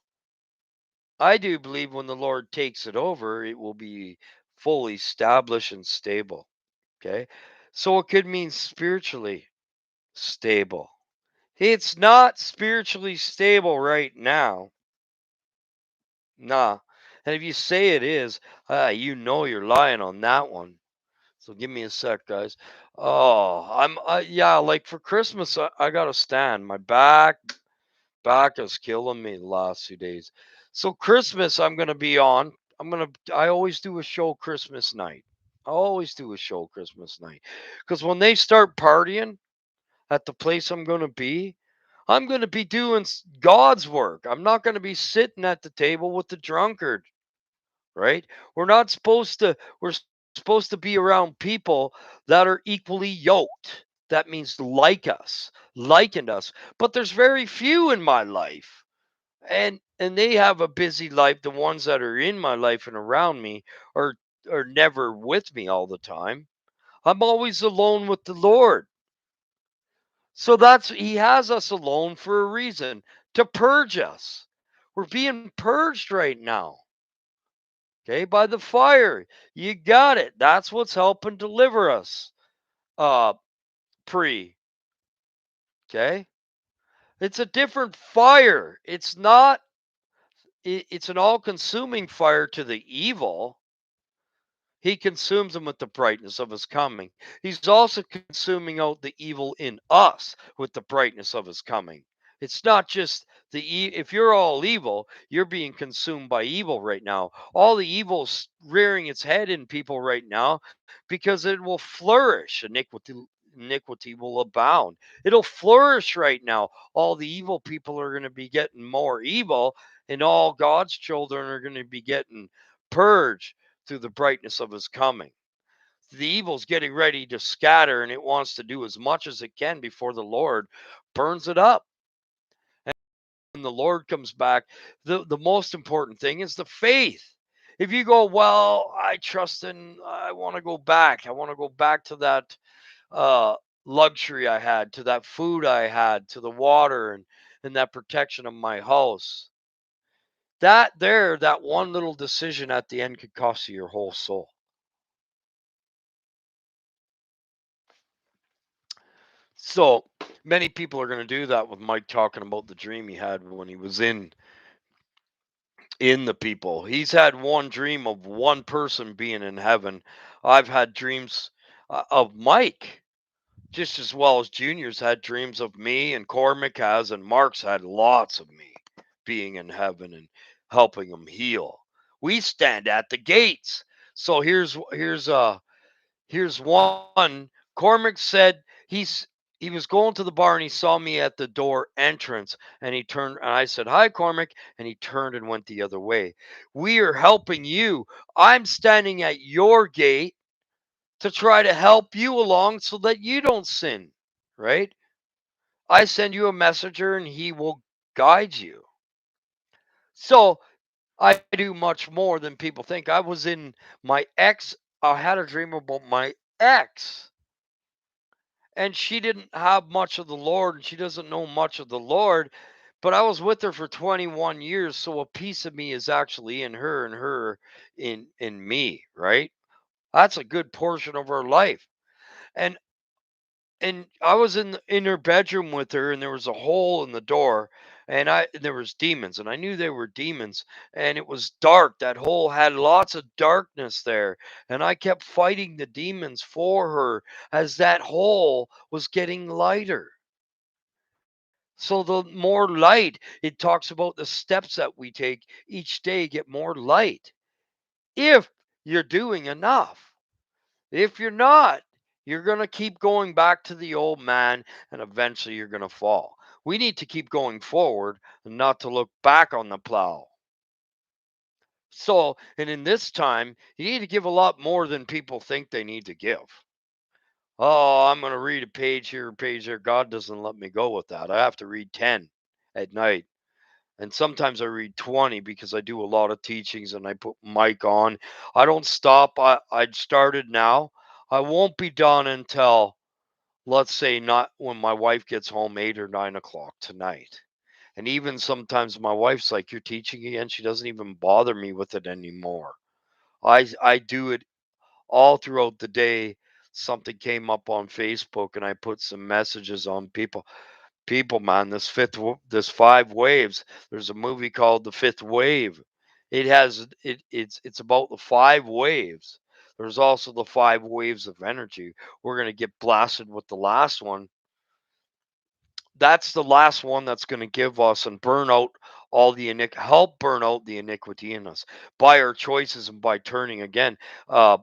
I do believe when the Lord takes it over, it will be fully established and stable. Okay. So it could mean spiritually stable. It's not spiritually stable right now. Nah. And if you say it is, you know you're lying on that one. So give me a sec, guys. Oh, yeah, like for Christmas, I got to stand. My back is killing me the last 2 days. So Christmas, I'm gonna be on. I always do a show Christmas night. I always do a show Christmas night. Because when they start partying at the place I'm gonna be doing God's work. I'm not gonna be sitting at the table with the drunkard, right? We're not supposed to, we're supposed to be around people that are equally yoked. That means like us, likened us. But there's very few in my life. And they have a busy life. The ones that are in my life and around me are are never with me all the time. I'm always alone with the Lord. So that's he has us alone for a reason, to purge us. We're being purged right now. Okay, by the fire. You got it. That's what's helping deliver us. Uh pre. Okay? It's a different fire. It's not it's an all-consuming fire to the evil. He consumes them with the brightness of his coming. He's also consuming out the evil in us with the brightness of his coming. It's not just if you're all evil, you're being consumed by evil right now. All the evil's rearing its head in people right now because it will flourish. Iniquity will abound. It'll flourish right now. All the evil people are going to be getting more evil, and all God's children are going to be getting purged through the brightness of his coming. The evil's getting ready to scatter, and it wants to do as much as it can before the Lord burns it up. And when the Lord comes back, the most important thing is the faith. If you go, well, I trust in, I want to go back. I want to go back to that uh, luxury I had, to that food I had, to the water and that protection of my house. That one little decision at the end could cost you your whole soul. So many people are going to do that with Mike talking about the dream he had when he was in the people. He's had one dream of one person being in heaven. I've had dreams of Mike just as well as Junior's had dreams of me, and Cormac has, and Mark's had lots of me being in heaven and helping him heal. We stand at the gates. So here's one. Cormac said he was going to the bar and he saw me at the door entrance, and he turned and I said, "Hi, Cormac," and he turned and went the other way. We are helping you. I'm standing at your gate to try to help you along so that you don't sin, right? I send you a messenger and he will guide you. So I do much more than people think. I was in my ex, I had a dream about my ex, and she didn't have much of the Lord and she doesn't know much of the Lord, but I was with her for 21 years, so a piece of me is actually in her and her in me, right? That's a good portion of her life. And and I was in her bedroom with her, and there was a hole in the door, and there was demons, and I knew they were demons, and it was dark. That hole had lots of darkness there, and I kept fighting the demons for her as that hole was getting lighter. So the more light, it talks about the steps that we take each day get more light. If you're doing enough. If you're not, You're going to keep going back to the old man, and eventually you're going to fall. We need to keep going forward and not to look back on the plow. So, and in this time, you need to give a lot more than people think they need to give. Oh, I'm going to read a page here, a page there. God doesn't let me go with that. I have to read 10 at night. And sometimes I read 20 because I do a lot of teachings and I put mic on. I don't stop. I started now. I won't be done until, let's say, not when my wife gets home 8 or 9 o'clock tonight. And even sometimes my wife's like, "You're teaching again?" She doesn't even bother me with it anymore. I do it all throughout the day. Something came up on Facebook and I put some messages on people, man, this five waves. There's a movie called The Fifth Wave. It's about the five waves. There's also the five waves of energy. We're going to get blasted with the last one. That's the last one that's going to give us and burn out all the help burn out the iniquity in us by our choices and by turning again. uh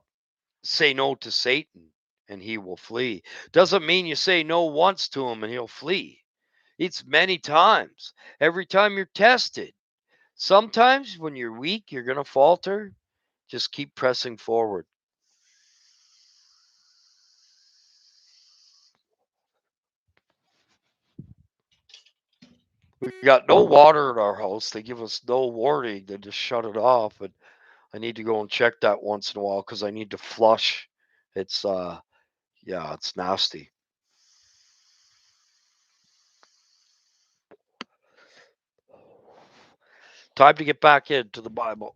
Say no to Satan and he will flee. Doesn't mean you say no once to him and he'll flee. It's many times. Every time you're tested. Sometimes when you're weak, you're going to falter. Just keep pressing forward. We got no water at our house. They give us no warning. They just shut it off. But I need to go and check that once in a while because I need to flush. It's yeah, it's nasty. Time to get back into the Bible.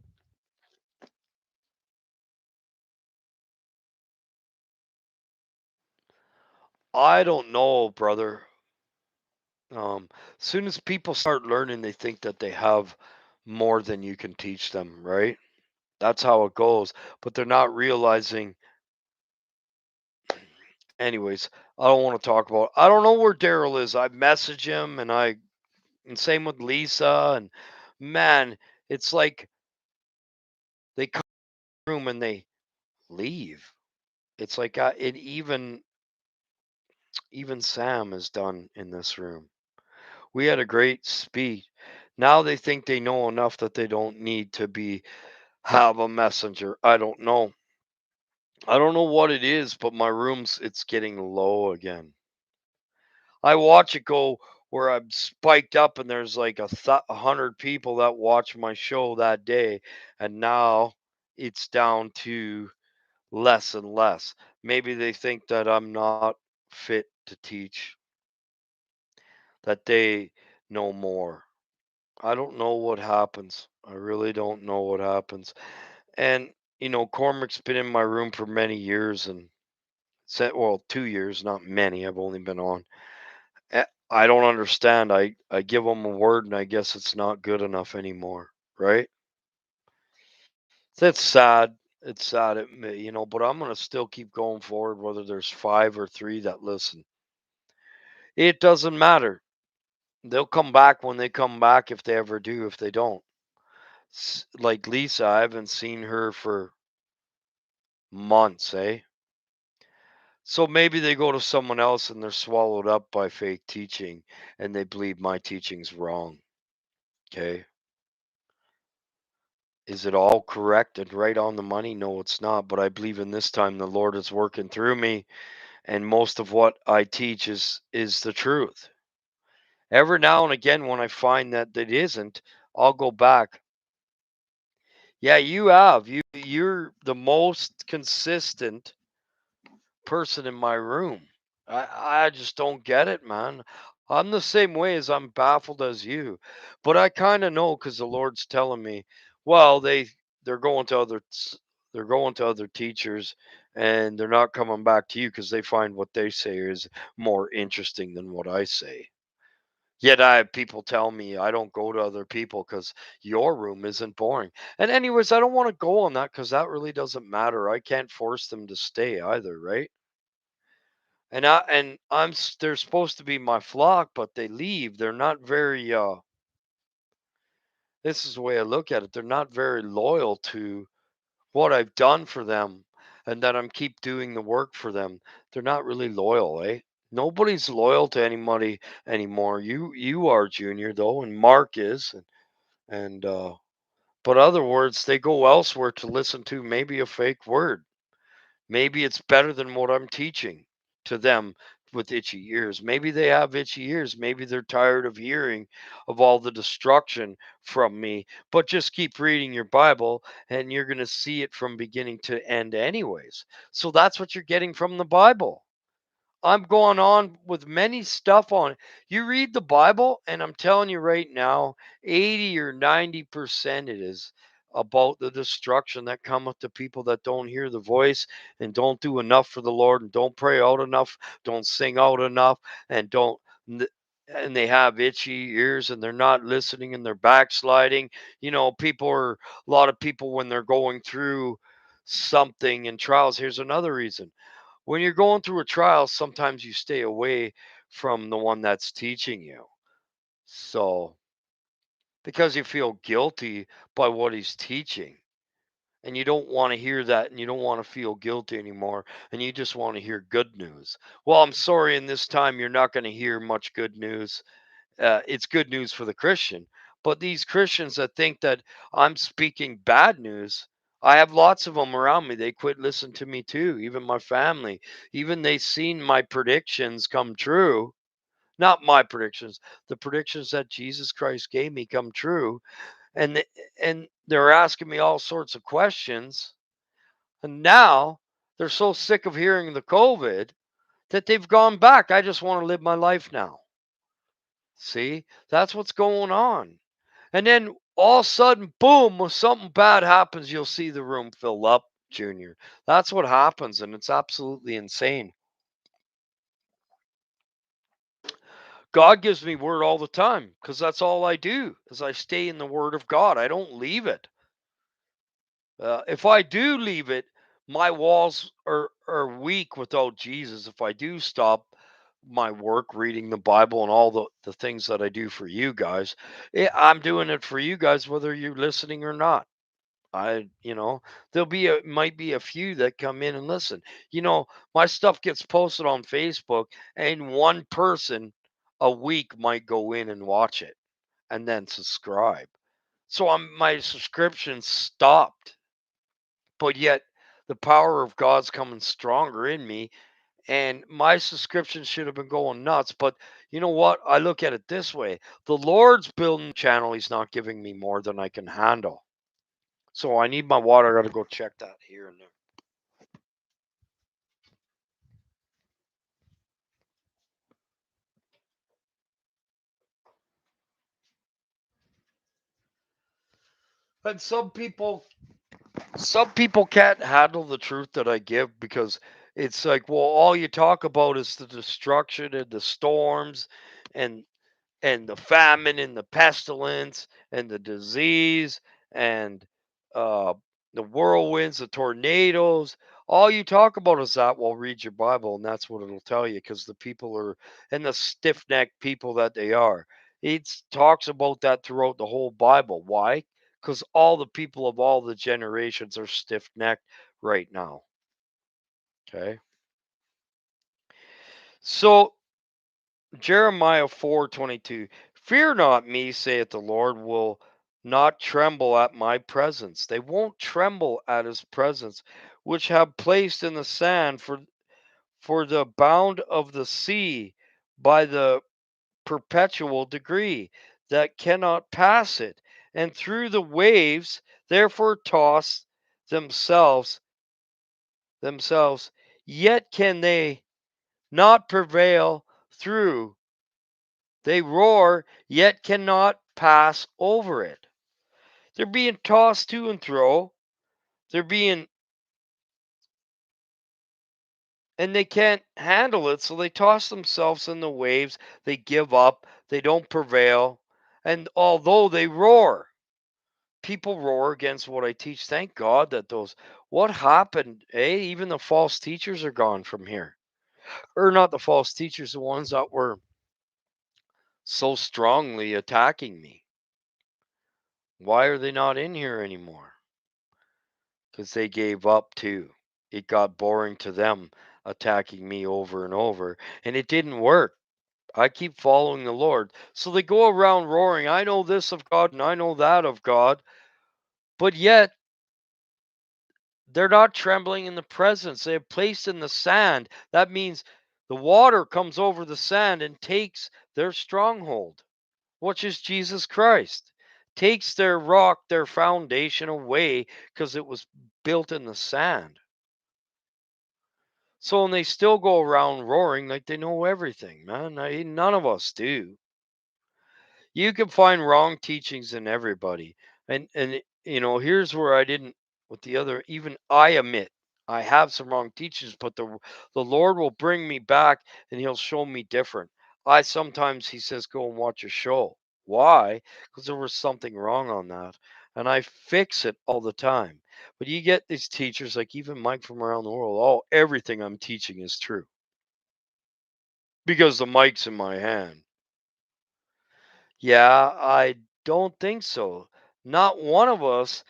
I don't know, brother. As soon as people start learning, they think that they have more than you can teach them, right? That's how it goes. But they're not realizing. Anyways, I don't want to talk about. I don't know where Daryl is. I message him, and same with Lisa, and man, it's like they come in the room and they leave. It's like even Sam is done in this room. We had a great speech. Now they think they know enough that they don't need to be have a messenger. I don't know. I don't know what it is, but my room's it's getting low again. I watch it go where I'm spiked up and there's like 100 people that watch my show that day, and now it's down to less and less. Maybe they think that I'm not fit to teach, that they know more. I don't know what happens. I really don't know what happens. And Cormac's been in my room for many years and said, well, 2 years, not many. I've only been on. I don't understand. I give them a word, and I guess it's not good enough anymore, right? That's sad. It's sad, but I'm gonna still keep going forward, whether there's 5 or 3 that listen. It doesn't matter. They'll come back when they come back, if they ever do. If they don't, like Lisa, I haven't seen her for months, eh? So maybe they go to someone else and they're swallowed up by fake teaching, and they believe my teaching's wrong. Okay. Is it all correct and right on the money? No, it's not. But I believe in this time the Lord is working through me, and most of what I teach is the truth. Every now and again, when I find that it isn't, I'll go back. Yeah, you have. You're the most consistent person in my room. I just don't get it, man. I'm the same way as I'm baffled as you. But I kind of know cuz the Lord's telling me, well, they're going to they're going to other teachers and they're not coming back to you cuz they find what they say is more interesting than what I say. Yet I have people tell me I don't go to other people cuz your room isn't boring. And anyways, I don't want to go on that cuz that really doesn't matter. I can't force them to stay either, right? They're supposed to be my flock, but they leave. They're not very this is the way I look at it. They're not very loyal to what I've done for them. and that I'm keep doing the work for them, they're not really loyal, eh? Nobody's loyal to anybody anymore. You are, Junior, though, and Mark is, and but other words, they go elsewhere to listen to maybe a fake word. Maybe it's better than what I'm teaching to them with itchy ears. Maybe they have itchy ears. Maybe they're tired of hearing of all the destruction from me. But just keep reading your Bible and you're going to see it from beginning to end, anyways. So that's what you're getting from the Bible. I'm going on with many stuff on it. You read the Bible, and I'm telling you right now, 80 or 90% it is about the destruction that cometh to people that don't hear the voice and don't do enough for the Lord and don't pray out enough, don't sing out enough, and don't and they have itchy ears and they're not listening and they're backsliding. People are a lot of people when they're going through something in trials. Here's another reason: when you're going through a trial, sometimes you stay away from the one that's teaching you. So, because you feel guilty by what he's teaching, and you don't want to hear that, and you don't want to feel guilty anymore, and you just want to hear good news. Well, I'm sorry, in this time, you're not going to hear much good news. It's good news for the Christian. But these Christians that think that I'm speaking bad news, I have lots of them around me. They quit listening to me too, even my family. Even they seen my predictions come true. Not my predictions, the predictions that Jesus Christ gave me come true. And and they're asking me all sorts of questions. And now they're so sick of hearing the COVID that they've gone back. I just want to live my life now. See, that's what's going on. And then all of a sudden, boom, when something bad happens, you'll see the room fill up, Junior. That's what happens, and it's absolutely insane. God gives me word all the time because that's all I do is I stay in the word of God. I don't leave it. If I do leave it, my walls are weak without Jesus. If I do stop my work reading the Bible and all the things that I do for you guys, I'm doing it for you guys whether you're listening or not. There'll be might be a few that come in and listen. My stuff gets posted on Facebook, and one person a week might go in and watch it and then subscribe. So my subscription stopped, but yet the power of God's coming stronger in me, and my subscription should have been going nuts. But you know what? I look at it this way: the Lord's building channel. He's not giving me more than I can handle. So I need my water. I got to go check that here and there. And some people can't handle the truth that I give because it's like, well, all you talk about is the destruction and the storms and the famine and the pestilence and the disease and uh, the whirlwinds, the tornadoes. All you talk about is that. Well, read your Bible, and that's what it'll tell you because the people are, and the stiff necked people that they are. It talks about that throughout the whole Bible. Why? Because all the people of all the generations are stiff necked right now. Okay. So Jeremiah 4:22, fear not me, saith the Lord, will not tremble at my presence. They won't tremble at his presence, which have placed in the sand for the bound of the sea by the perpetual degree that cannot pass it, and through the waves therefore toss themselves, yet can they not prevail through. They roar, yet cannot pass over it. They're being tossed to and fro. They're being, and they can't handle it, so they toss themselves in the waves. They give up. They don't prevail. And although they roar, people roar against what I teach. Thank God that what happened? Even the false teachers are gone from here. Or not the false teachers, the ones that were so strongly attacking me. Why are they not in here anymore? Because they gave up too. it got boring to them attacking me over and over, and it didn't work. I keep following the Lord. So they go around roaring, I know this of God and I know that of God, but yet they're not trembling in the presence. They have placed in the sand. That means the water comes over the sand and takes their stronghold, which is Jesus Christ. Takes their rock, their foundation away because it was built in the sand. So, and they still go around roaring like they know everything, man. None of us do. You can find wrong teachings in everybody. And here's where I didn't with the other even I admit I have some wrong teachings, but the Lord will bring me back and he'll show me different. I sometimes he says go and watch a show. Why? Because there was something wrong on that. And I fix it all the time. But you get these teachers like even Mike from around the world, oh, everything I'm teaching is true. Because the mic's in my hand. Yeah, I don't think so. Not one of us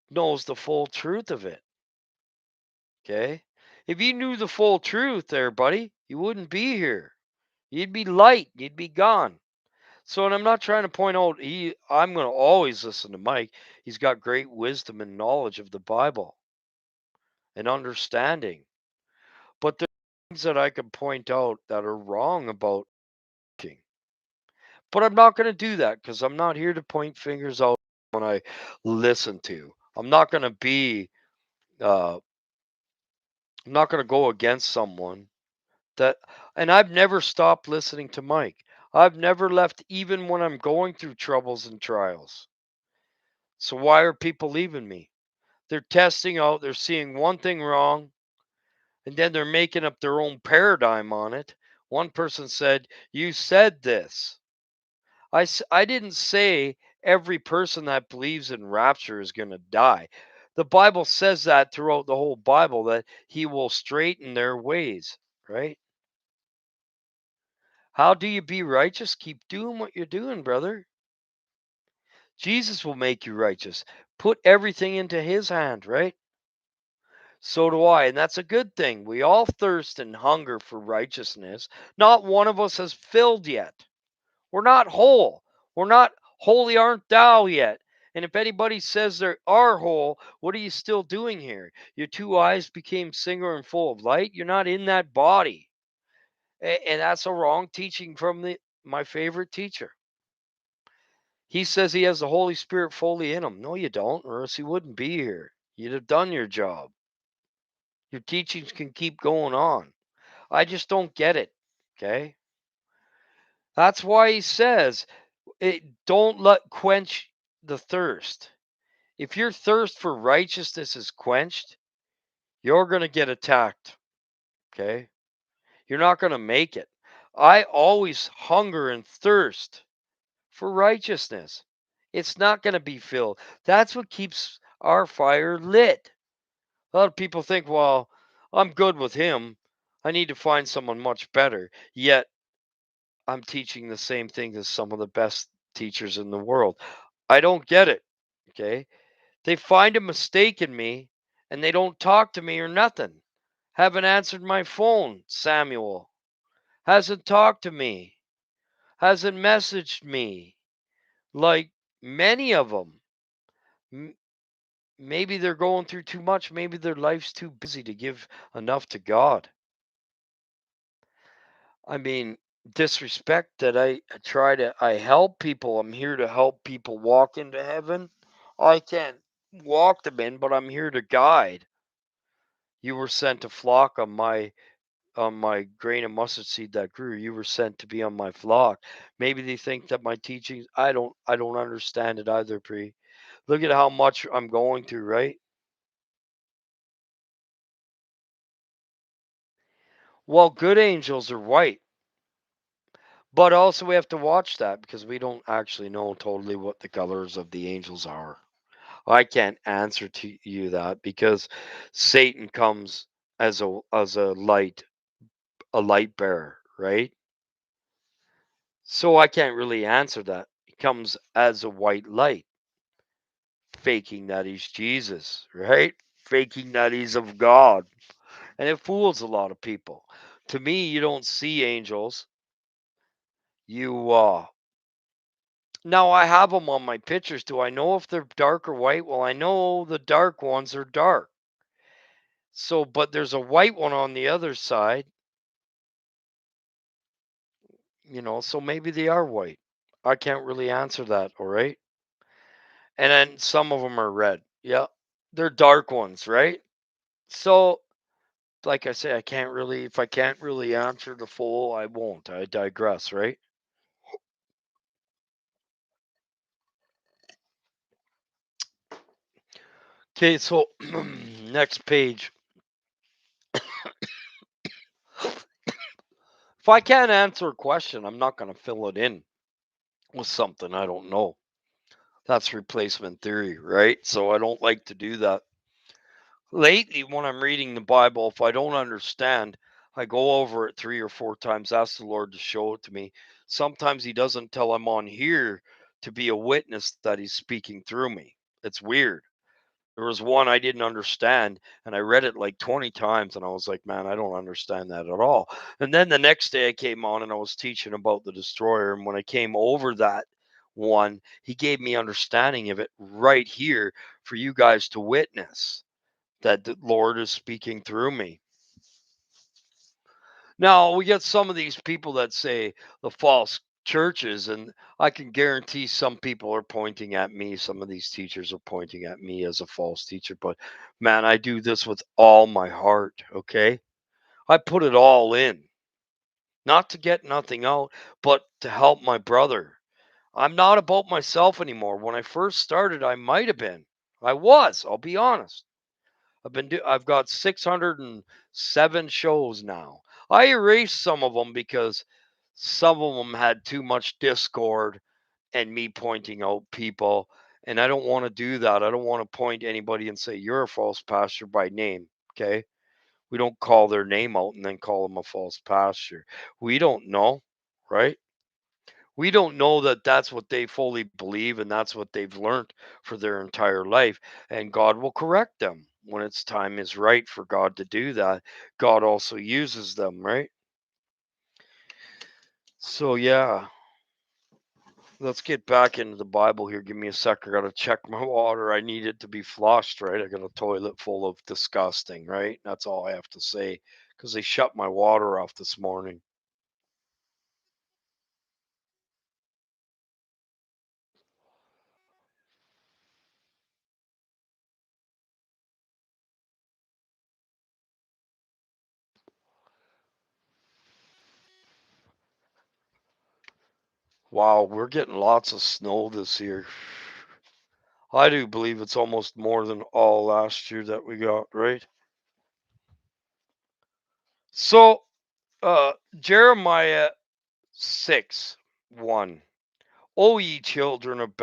knows the full truth of it. Okay? If you knew the full truth there, buddy, you wouldn't be here. You'd be light, you'd be gone. So, and I'm not trying to point out I'm going to always listen to Mike. He's got great wisdom and knowledge of the Bible and understanding. But there's things that I can point out that are wrong about teaching. But I'm not going to do that because I'm not here to point fingers out when I listen to. I'm not going to be, I'm not going to go against someone that, and I've never stopped listening to Mike. I've never left even when I'm going through troubles and trials. So why are people leaving me? They're testing out, they're seeing one thing wrong, and then they're making up their own paradigm on it. One person said, "You said this." I didn't say every person that believes in rapture is going to die. The Bible says that throughout the whole Bible that he will straighten their ways, right? How do you be righteous? Keep doing what you're doing, brother. Jesus will make you righteous. Put everything into his hand, right? So do I, and that's a good thing. We all thirst and hunger for righteousness. Not one of us has filled yet. We're not whole. We're not holy aren't thou yet. And if anybody says they are whole, what are you still doing here? Your two eyes became single and full of light. You're not in that body. And that's a wrong teaching from my favorite teacher. He says he has the Holy Spirit fully in him. No, you don't, or else he wouldn't be here. You'd have done your job. Your teachings can keep going on. I just don't get it. Okay? That's why he says don't let quench the thirst. If your thirst for righteousness is quenched, you're going to get attacked. Okay? You're not going to make it. I always hunger and thirst for righteousness. It's not going to be filled. That's what keeps our fire lit. A lot of people think, well, I'm good with him. I need to find someone much better. Yet I'm teaching the same thing as some of the best teachers in the world. I don't get it. Okay? They find a mistake in me and they don't talk to me or nothing. Haven't answered my phone, Samuel. Hasn't talked to me. Hasn't messaged me. Like many of them. Maybe they're going through too much. Maybe their life's too busy to give enough to God. I mean, disrespect that I help people. I'm here to help people walk into heaven. I can't walk them in, but I'm here to guide. You were sent to flock on my grain of mustard seed that grew. You were sent to be on my flock. Maybe they think that my teachings I don't understand it either, Pre. Look at how much I'm going through, right? Well, good angels are white. But also we have to watch that because we don't actually know totally what the colors of the angels are. I can't answer to you that because Satan comes as a light bearer, right? So I can't really answer that. He comes as a white light, faking that he's Jesus, right? Faking that he's of God. and it fools a lot of people. To me, you don't see angels. You Now I have them on my pictures. Do I know if they're dark or white? Well, I know the dark ones are dark. So, but there's a white one on the other side, so maybe they are white. I can't really answer that, all right? And then some of them are red. Yeah. They're dark ones, right? So, like I say, if I can't really answer the full, I won't. I digress, right? Okay, so next page. If I can't answer a question, I'm not going to fill it in with something I don't know. That's replacement theory, right? So I don't like to do that. Lately, when I'm reading the Bible, if I don't understand, I go over it 3 or 4 times, ask the Lord to show it to me. Sometimes He doesn't tell I'm on here to be a witness that He's speaking through me. It's weird. There was one I didn't understand, and I read it like 20 times, and I was like, man, I don't understand that at all. And then the next day I came on and I was teaching about the destroyer. And when I came over that one, he gave me understanding of it right here for you guys to witness that the Lord is speaking through me. Now, we get some of these people that say the false churches, and I can guarantee some people are pointing at me. Some of these teachers are pointing at me as a false teacher, but man, I do this with all my heart, okay? I put it all in, not to get nothing out, but to help my brother. I'm not about myself anymore. When I first started, I might have been. I was, I'll be honest. I've got 607 shows now. I erased some of them because some of them had too much discord and me pointing out people, and I don't want to do that. I don't want to point anybody and say you're a false pastor by name, okay? We don't call their name out and then call them a false pastor. We don't know, right? We don't know that that's what they fully believe and that's what they've learned for their entire life. And God will correct them when its time is right for God to do that. God also uses them, right? So, yeah, let's get back into the Bible here. Give me a sec. I got to check my water. I need it to be flushed, right? I got a toilet full of disgusting, right? That's all I have to say because they shut my water off this morning. Wow, we're getting lots of snow this year. I do believe it's almost more than all last year that we got, right? So, Jeremiah 6 1. O ye children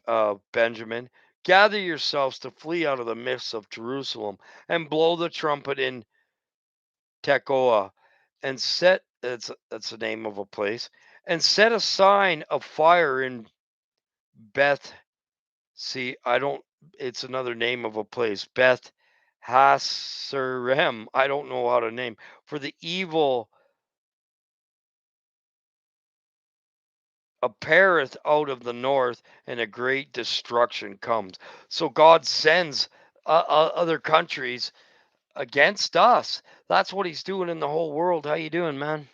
of Benjamin, gather yourselves to flee out of the midst of Jerusalem, and blow the trumpet in Tekoa, and that's the name of a place, and set a sign of fire in Beth. See, I don't. It's another name of a place. Beth Hasserem. I don't know how to name. For the evil appeareth out of the north, and a great destruction comes. So God sends other countries against us. That's what He's doing in the whole world. How you doing, man?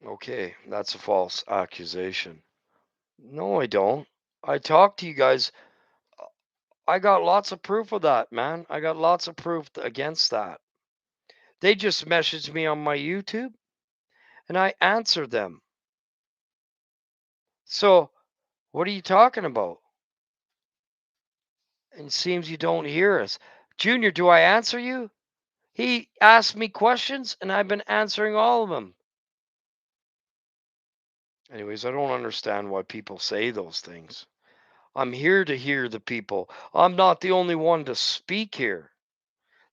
Okay, that's a false accusation. No, I don't. I talked to you guys. I got lots of proof of that, man. I got lots of proof against that. They just messaged me on my YouTube and I answered them. So, what are you talking about? And it seems you don't hear us. Junior, do I answer you? He asked me questions and I've been answering all of them. Anyways, I don't understand why people say those things. I'm here to hear the people. I'm not the only one to speak here.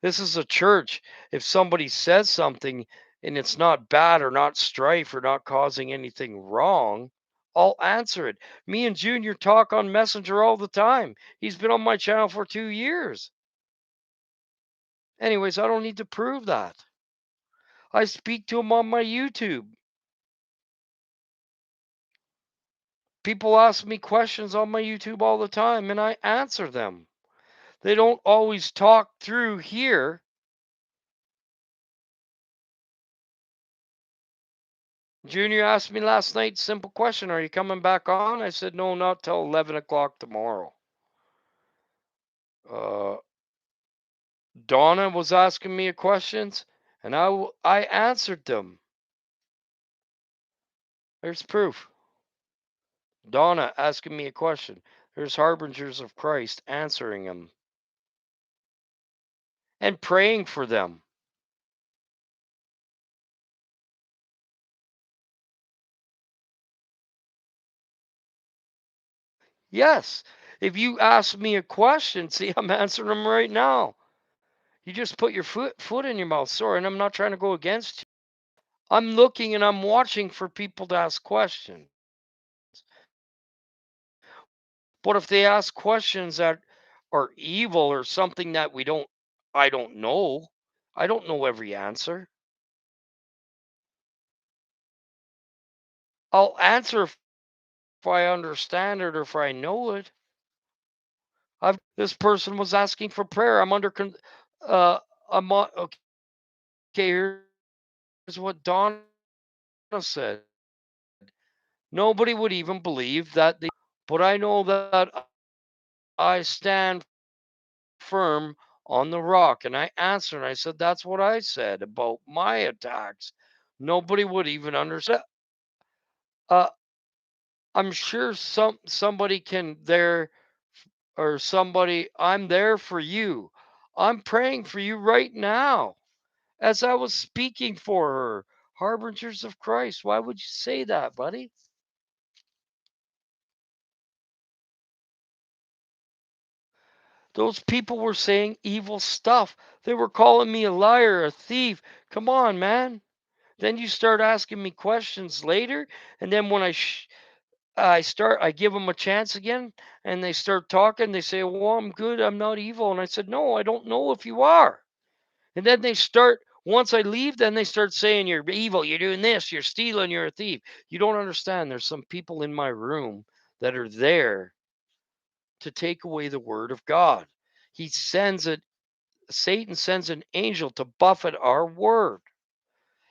This is a church. If somebody says something and it's not bad or not strife or not causing anything wrong, I'll answer it. Me and Junior talk on Messenger all the time. He's been on my channel for 2 years. Anyways, I don't need to prove that. I speak to him on my YouTube. People ask me questions on my YouTube all the time, and I answer them. They don't always talk through here. Junior asked me last night, simple question, are you coming back on? I said, no, not till 11 o'clock tomorrow. Uh, Donna was asking me questions, and I answered them. There's proof. Donna asking me a question. There's harbingers of Christ answering them and praying for them. Yes. If you ask me a question, see, I'm answering them right now. You just put your foot in your mouth. Sorry, and I'm not trying to go against you. I'm looking and I'm watching for people to ask questions. But if they ask questions that are evil or something that I don't know. I don't know every answer. I'll answer if I understand it or if I know it. This person was asking for prayer. Uh, okay. Here's what Donna said. Nobody would even believe that but I know that I stand firm on the rock. And I answered, and I said, that's what I said about my attacks. Nobody would even understand. Uh, I'm sure somebody can there or somebody, I'm there for you. I'm praying for you right now as I was speaking for her. Harbingers of Christ. Why would you say that, buddy? Those people were saying evil stuff. They were calling me a liar, a thief. Come on, man. Then you start asking me questions later, and then when I give them a chance again, and they start talking. They say, "Well, I'm good. I'm not evil." And I said, "No, I don't know if you are." And then they start. Once I leave, then they start saying, "You're evil. You're doing this. You're stealing. You're a thief." You don't understand. There's some people in my room that are there to take away the word of God. He sends it. Satan sends an angel to buffet our word.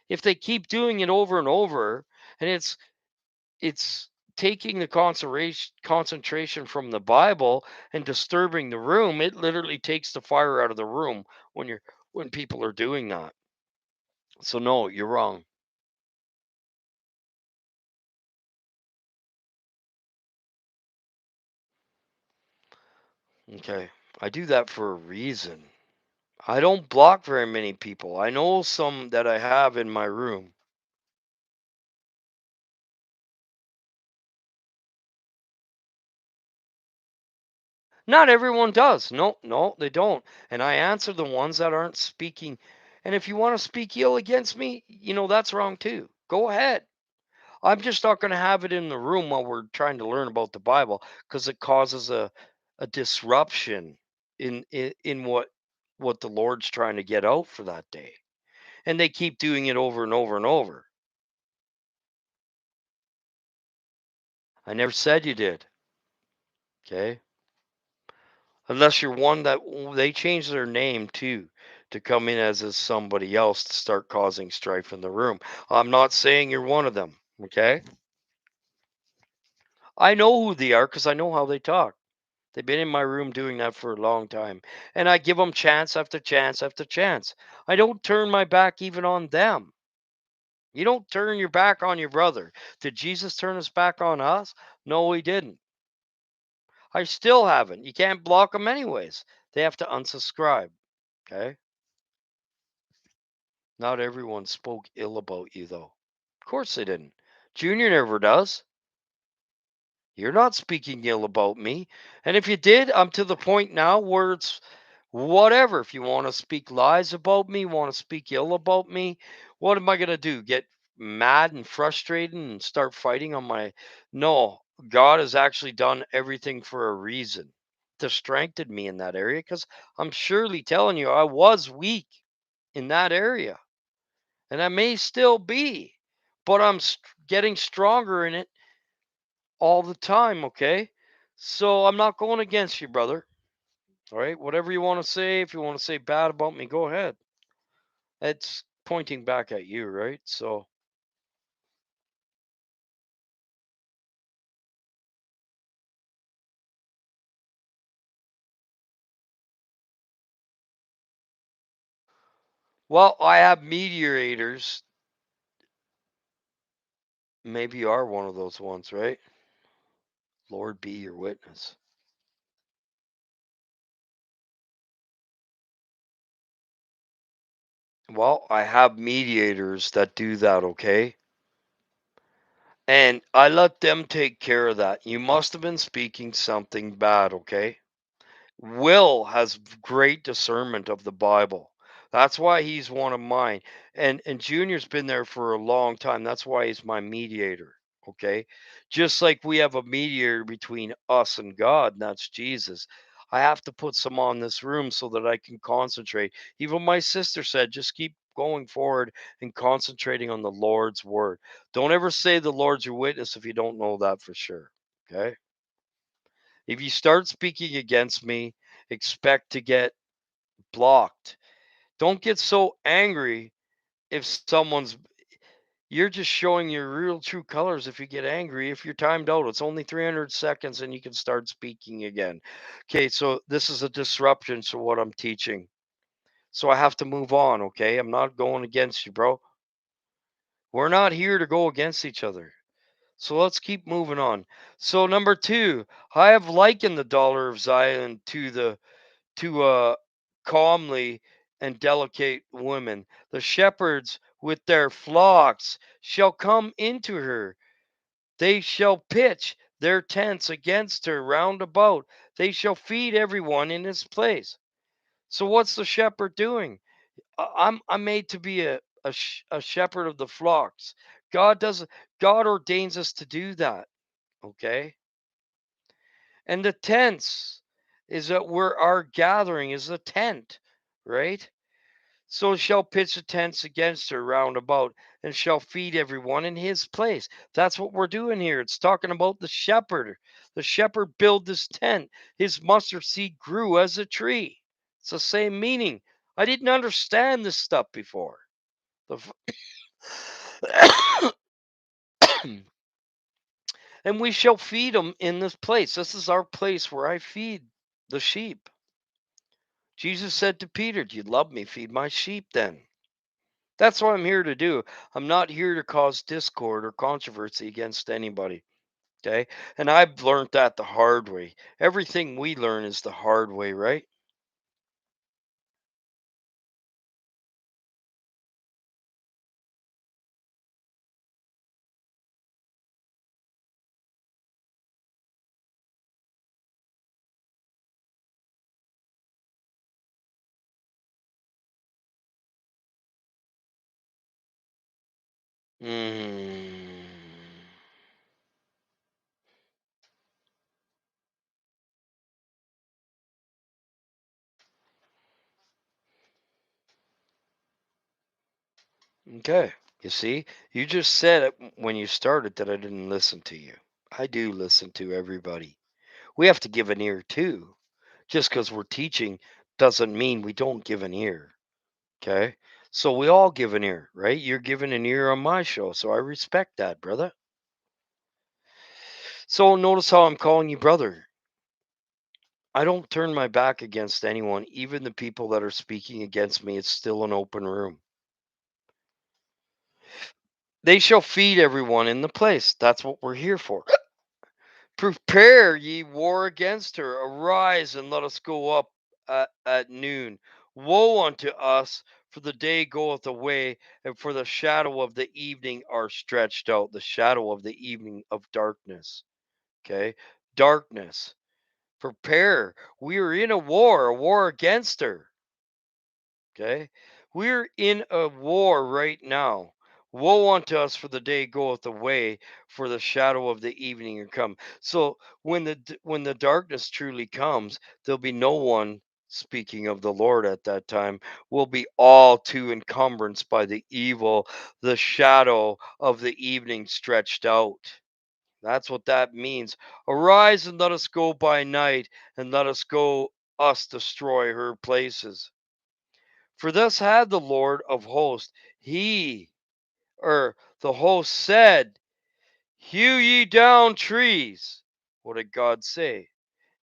If they keep doing it over and over, and it's taking the concentration from the Bible and disturbing the room, it literally takes the fire out of the room when people are doing that. So no, you're wrong. Okay. I do that for a reason. I don't block very many people. I know some that I have in my room. Not everyone does. No, no, they don't. And I answer the ones that aren't speaking. And if you want to speak ill against me, that's wrong too. Go ahead. I'm just not going to have it in the room while we're trying to learn about the Bible because it causes a disruption in what the Lord's trying to get out for that day. And they keep doing it over and over and over. I never said you did. Okay? Unless you're one that they change their name too to come in as somebody else to start causing strife in the room. I'm not saying you're one of them. Okay? I know who they are because I know how they talk. They've been in my room doing that for a long time. And I give them chance after chance after chance. I don't turn my back even on them. You don't turn your back on your brother. Did Jesus turn his back on us? No, he didn't. I still haven't. You can't block them anyways. They have to unsubscribe. Okay? Not everyone spoke ill about you, though. Of course they didn't. Junior never does. You're not speaking ill about me. And if you did, I'm to the point now where it's whatever. If you want to speak lies about me, want to speak ill about me, what am I going to do? mad and frustrated and start fighting on my. No, God has actually done everything for a reason to strengthen me in that area, because I'm surely telling you, I was weak in that area, and I may still be, but I'm getting stronger in it all the time, okay? So I'm not going against you, brother. All right, whatever you want to say, if you want to say bad about me, go ahead. It's pointing back at you, right? So, well, I have mediators. Maybe you are one of those ones, right? Lord be your witness. Well, I have mediators that do that, okay? And I let them take care of that. You must have been speaking something bad, okay? Will has great discernment of the Bible. That's why he's one of mine. And Junior's been there for a long time. That's why he's my mediator. Okay. Just like we have a mediator between us and God, and that's Jesus. I have to put some on this room so that I can concentrate. Even my sister said, just keep going forward and concentrating on the Lord's word. Don't ever say the Lord's your witness if you don't know that for sure. Okay. If you start speaking against me, expect to get blocked. Don't get so angry if someone's. You're just showing your real true colors if you get angry. If you're timed out, it's only 300 seconds and you can start speaking again. Okay, so this is a disruption to what I'm teaching. So I have to move on, okay? I'm not going against you, bro. We're not here to go against each other. So let's keep moving on. So number 2, I have likened the dollar of Zion to calmly and delicate women. The shepherds with their flocks shall come into her. They shall pitch their tents against her round about. They shall feed everyone in his place. So what's the shepherd doing? I'm made to be a shepherd of the flocks. God does God ordains us to do that. Okay. And the tents is that where our gathering is a tent, right? So shall pitch the tents against her round about, and shall feed everyone in his place. That's what we're doing here. It's talking about the shepherd. The shepherd built this tent. His mustard seed grew as a tree. It's the same meaning. I didn't understand this stuff before. And we shall feed them in this place. This is our place where I feed the sheep. Jesus said to Peter, "Do you love me? Feed my sheep then." That's what I'm here to do. I'm not here to cause discord or controversy against anybody. Okay. And I've learned that the hard way. Everything we learn is the hard way, right? Mm. Okay. You see, you just said it when you started that I didn't listen to you. I do listen to everybody. We have to give an ear too. Just because we're teaching doesn't mean we don't give an ear. Okay. So we all give an ear, right? You're giving an ear on my show. So I respect that, brother. So notice how I'm calling you brother. I don't turn my back against anyone, even the people that are speaking against me. It's still an open room. They shall feed everyone in the place. That's what we're here for. Prepare ye war against her. Arise and let us go up at noon. Woe unto us, for the day goeth away, and for the shadow of the evening are stretched out. The shadow of the evening of darkness. Okay? Darkness. Prepare. We are in a war against her. Okay? We're in a war right now. Woe unto us, for the day goeth away, for the shadow of the evening are come. So when the darkness truly comes, there'll be no one speaking of the Lord at that time. We'll be all too encumbered by the evil, the shadow of the evening stretched out. That's what that means. Arise and let us go by night, and let us go us destroy her places. For thus had the Lord of hosts, he the host said, hew ye down trees. What did God say?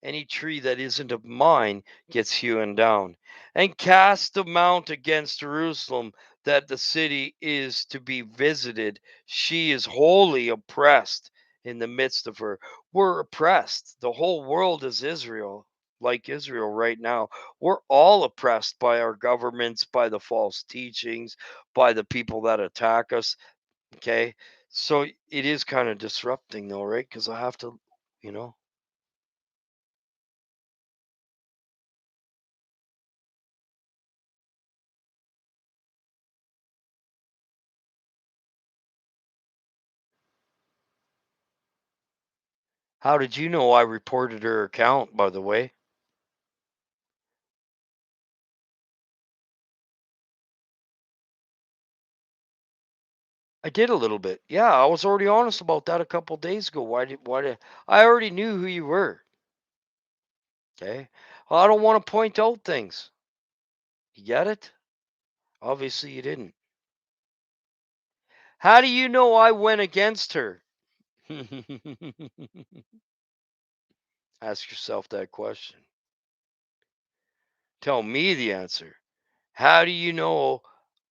Any tree that isn't of mine gets hewn down. And cast a mount against Jerusalem, that the city is to be visited. She is wholly oppressed in the midst of her. We're oppressed. The whole world is Israel, like Israel right now. We're all oppressed by our governments, by the false teachings, by the people that attack us. Okay. So it is kind of disrupting, though, right? Because I have to, you know, how did you know I reported her account, by the way? I did a little bit. Yeah, I was already honest about that a couple days ago. Why did I already knew who you were? Okay. Well, I don't want to point out things. You get it? Obviously you didn't. How do you know I went against her? Ask yourself that question. Tell me the answer. How do you know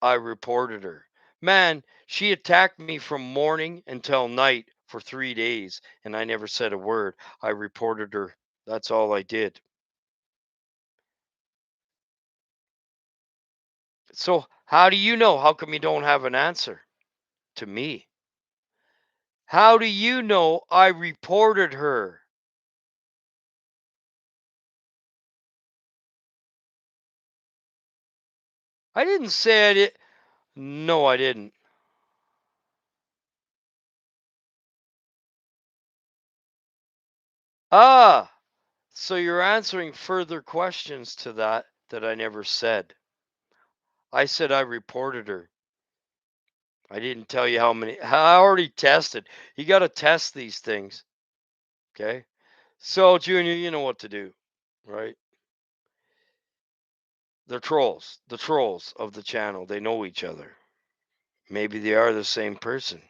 I reported her? Man, she attacked me from morning until night for 3 days, and I never said a word. I reported her. That's all I did. So, how do you know? How come you don't have an answer to me? How do you know I reported her? I didn't say I did. No, I didn't. Ah, so you're answering further questions to that I never said. I said I reported her. I didn't tell you how many. I already tested. You got to test these things. Okay. So, Junior, you know what to do, right? They're trolls. The trolls of the channel. They know each other. Maybe they are the same person.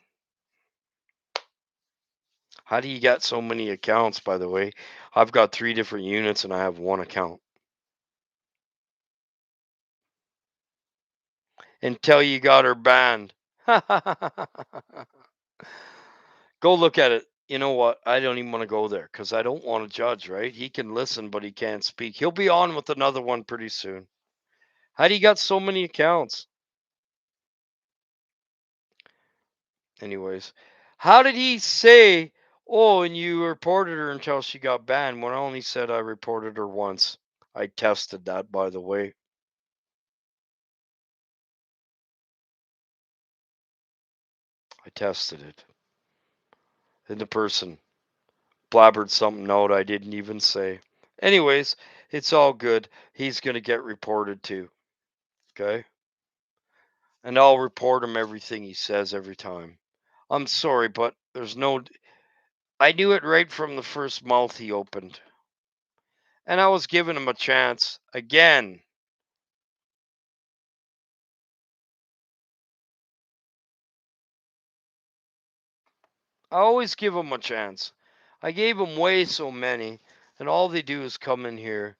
How do you get so many accounts, by the way? I've got 3 different units and I have one account. Until you got her banned. Go look at it. You know what? I don't even want to go there because I don't want to judge, right? He can listen, but he can't speak. He'll be on with another one pretty soon. How do you got so many accounts? Anyways, how did he say, oh, and you reported her until she got banned when I only said I reported her once? I tested that, by the way. I tested it. And the person blabbered something out I didn't even say. Anyways, it's all good. He's going to get reported too. Okay? And I'll report him everything he says every time. I'm sorry, but there's no. I knew it right from the first mouth he opened. And I was giving him a chance again. I always give him a chance. I gave him way so many, and all they do is come in here.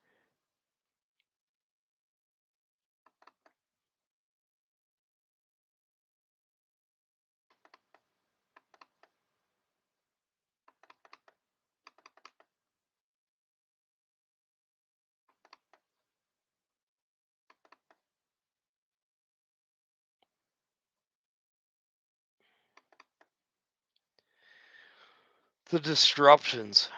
The disruptions.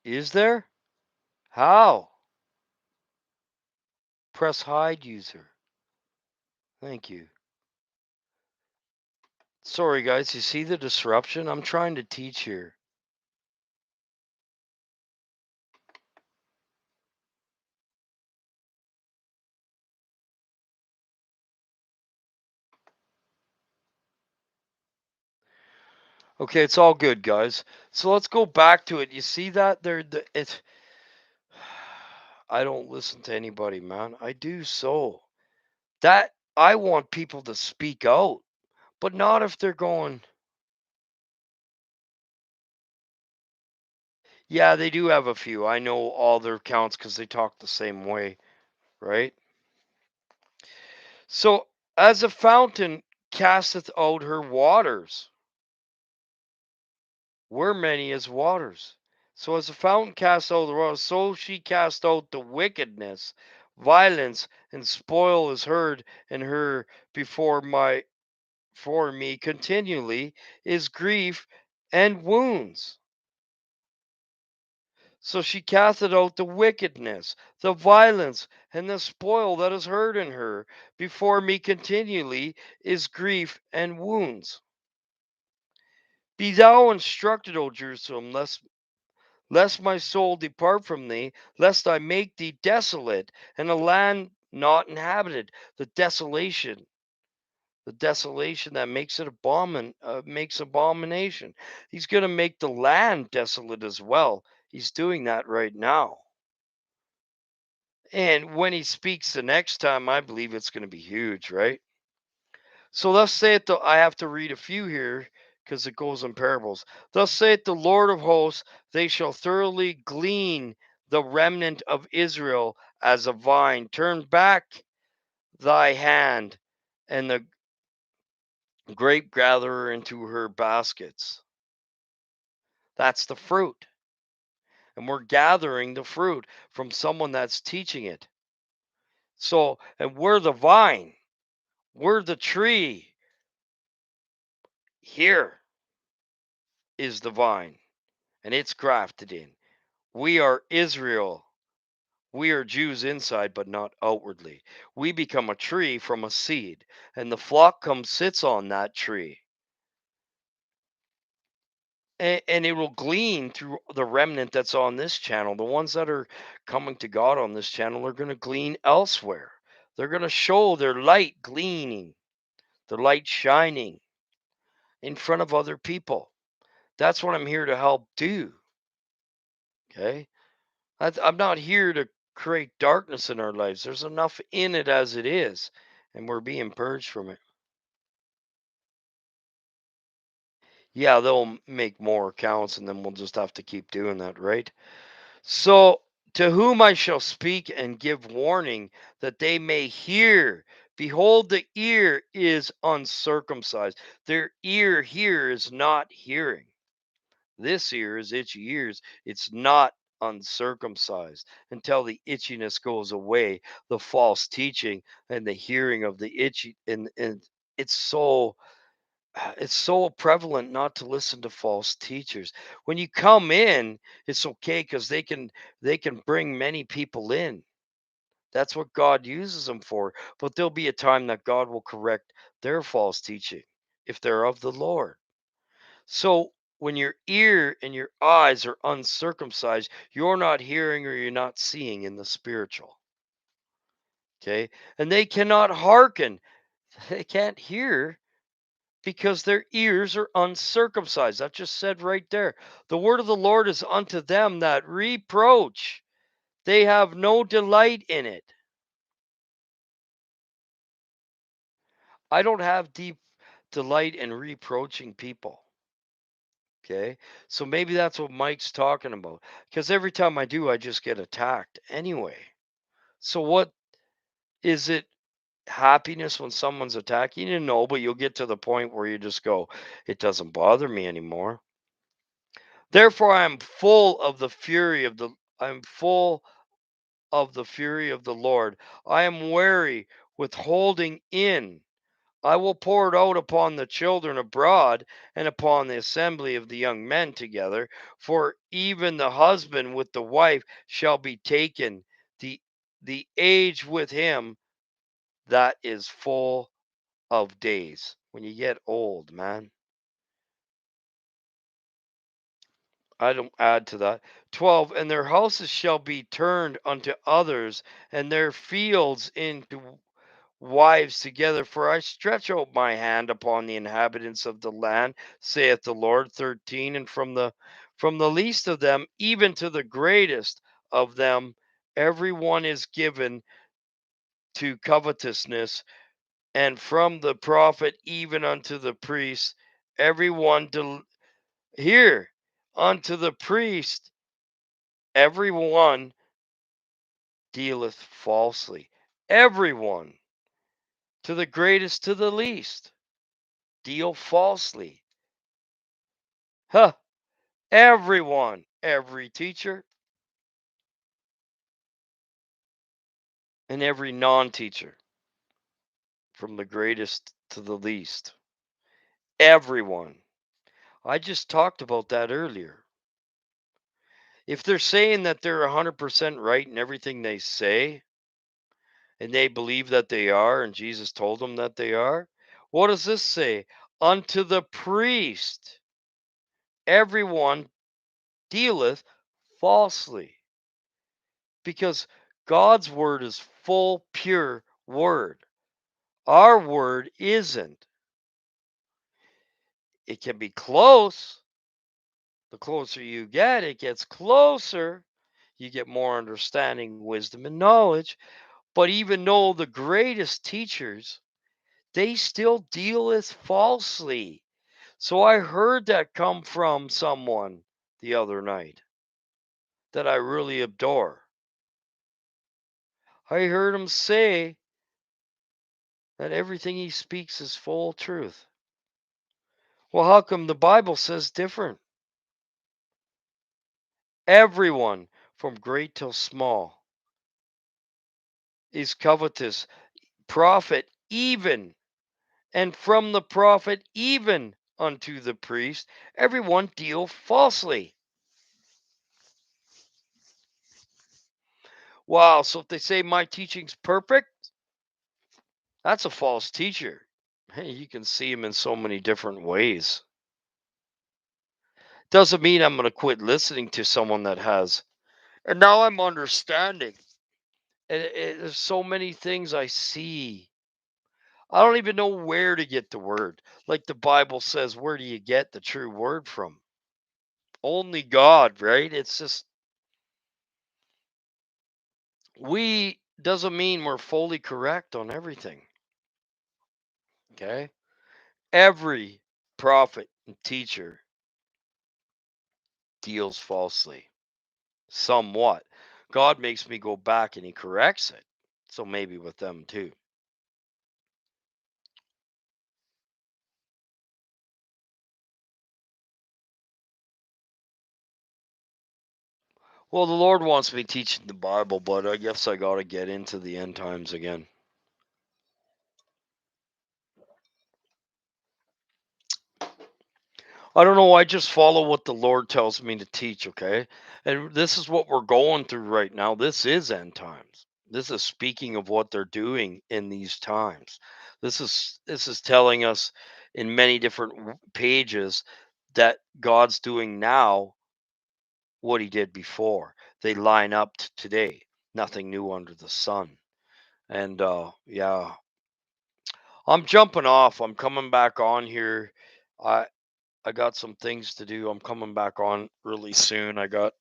Is there? How? Press hide user. Thank you. Sorry, guys. You see the disruption? I'm trying to teach here. Okay, it's all good, guys. So let's go back to it. You see that there? It's. I don't listen to anybody, man. I do so. That I want people to speak out, but not if they're going. Yeah, they do have a few. I know all their accounts because they talk the same way, right? So, as a fountain casteth out her waters, were many as waters. So, as a fountain casts out the waters, so she cast out the wickedness, violence, and spoil is heard in her before my for me continually is grief and wounds. So she casteth out the wickedness, the violence, and the spoil that is heard in her. Before me continually is grief and wounds. Be thou instructed, O Jerusalem, lest my soul depart from thee, lest I make thee desolate, and a land not inhabited. The desolation that makes it makes abomination. He's going to make the land desolate as well. He's doing that right now. And when he speaks the next time, I believe it's going to be huge, right? So thus saith the, I have to read a few here because it goes in parables. Thus saith the Lord of hosts, they shall thoroughly glean the remnant of Israel as a vine. Turn back thy hand and the grape gatherer into her baskets. That's the fruit. And we're gathering the fruit from someone that's teaching it. So, and we're the vine, we're the tree. Here is the vine, and it's grafted in. We are Israel. We are Jews inside, but not outwardly. We become a tree from a seed, and the flock comes, sits on that tree. And it will glean through the remnant that's on this channel. The ones that are coming to God on this channel are going to glean elsewhere. They're going to show their light gleaning, their light shining in front of other people. That's what I'm here to help do. Okay. I'm not here to create darkness in our lives. There's enough in it as it is, and we're being purged from it. Yeah, they'll make more accounts, and then we'll just have to keep doing that, right? So, to whom I shall speak and give warning that they may hear. Behold, the ear is uncircumcised. Their ear here is not hearing. This ear is itchy ears. It's not uncircumcised until the itchiness goes away, the false teaching and the hearing of the itchy and it's so it's so prevalent not to listen to false teachers. When you come in, it's okay because they can bring many people in. That's what God uses them for. But there'll be a time that God will correct their false teaching if they're of the Lord. So when your ear and your eyes are uncircumcised, you're not hearing or you're not seeing in the spiritual. Okay. And they cannot hearken. They can't hear because their ears are uncircumcised. That just said right there. The word of the Lord is unto them that reproach. They have no delight in it. I don't have deep delight in reproaching people. Okay. So maybe that's what Mike's talking about. Because every time I do, I just get attacked anyway. So what is it happiness when someone's attacking you? No, but you'll get to the point where you just go, it doesn't bother me anymore. Therefore I am full of the fury of the I'm full of the fury of the Lord. I am weary with holding in. I will pour it out upon the children abroad, and upon the assembly of the young men together. For even the husband with the wife shall be taken, the age with him that is full of days. When you get old, man. I don't add to that. 12, and their houses shall be turned unto others, and their fields into wives together. For I stretch out my hand upon the inhabitants of the land, saith the Lord. 13, and from the least of them even to the greatest of them, every one is given to covetousness, and from the prophet even unto the priest, every one here unto the priest, every one dealeth falsely. Everyone, to the greatest to the least, deal falsely. Huh. Everyone, every teacher and every non teacher, from the greatest to the least. Everyone. I just talked about that earlier. If they're saying that they're 100% right in everything they say, and they believe that they are, and Jesus told them that they are, what does this say? Unto the priest, everyone dealeth falsely. Because God's word is full, pure word. Our word isn't. It can be close. The closer you get, it gets closer. You get more understanding, wisdom, and knowledge. But even though the greatest teachers, they still dealeth falsely. So I heard that come from someone the other night that I really adore. I heard him say that everything he speaks is full truth. Well, how come the Bible says different? Everyone, from great till small, is covetous. Prophet, even, and from the prophet, even unto the priest, everyone deal falsely. Wow, so if they say my teaching's perfect, that's a false teacher. Hey, you can see him in so many different ways. Doesn't mean I'm going to quit listening to someone that has. And now I'm understanding. And there's so many things I see. I don't even know where to get the word. Like the Bible says, where do you get the true word from? Only God, right? It's just, we doesn't mean we're fully correct on everything. Okay? Every prophet and teacher deals falsely. Somewhat. God makes me go back and he corrects it. So maybe with them too. Well, the Lord wants me teaching the Bible, but I guess I got to get into the end times again. I don't know. I just follow what the Lord tells me to teach, okay? And this is what we're going through right now. This is end times. This is speaking of what they're doing in these times. This is telling us in many different pages that God's doing now what he did before. They line up to today. Nothing new under the sun. And yeah, I'm jumping off. I'm coming back on here. I I got some things to do. I'm coming back on really soon. I'm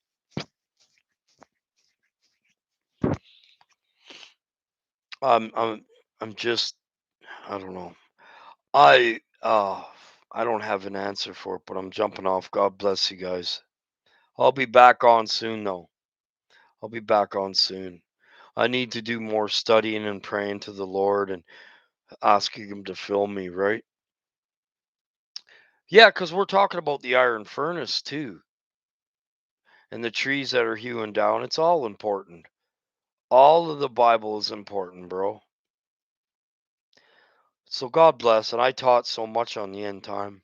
I'm I'm just I don't know. I don't have an answer for it, but I'm jumping off. God bless you guys. I'll be back on soon though. I'll be back on soon. I need to do more studying and praying to the Lord and asking him to fill me, right? Yeah, because we're talking about the iron furnace too. And the trees that are hewn down. It's all important. All of the Bible is important, bro. So God bless, and I taught so much on the end time.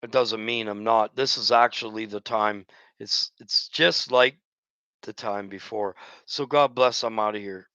It doesn't mean I'm not. This is actually the time. It's just like the time before. So God bless. I'm out of here.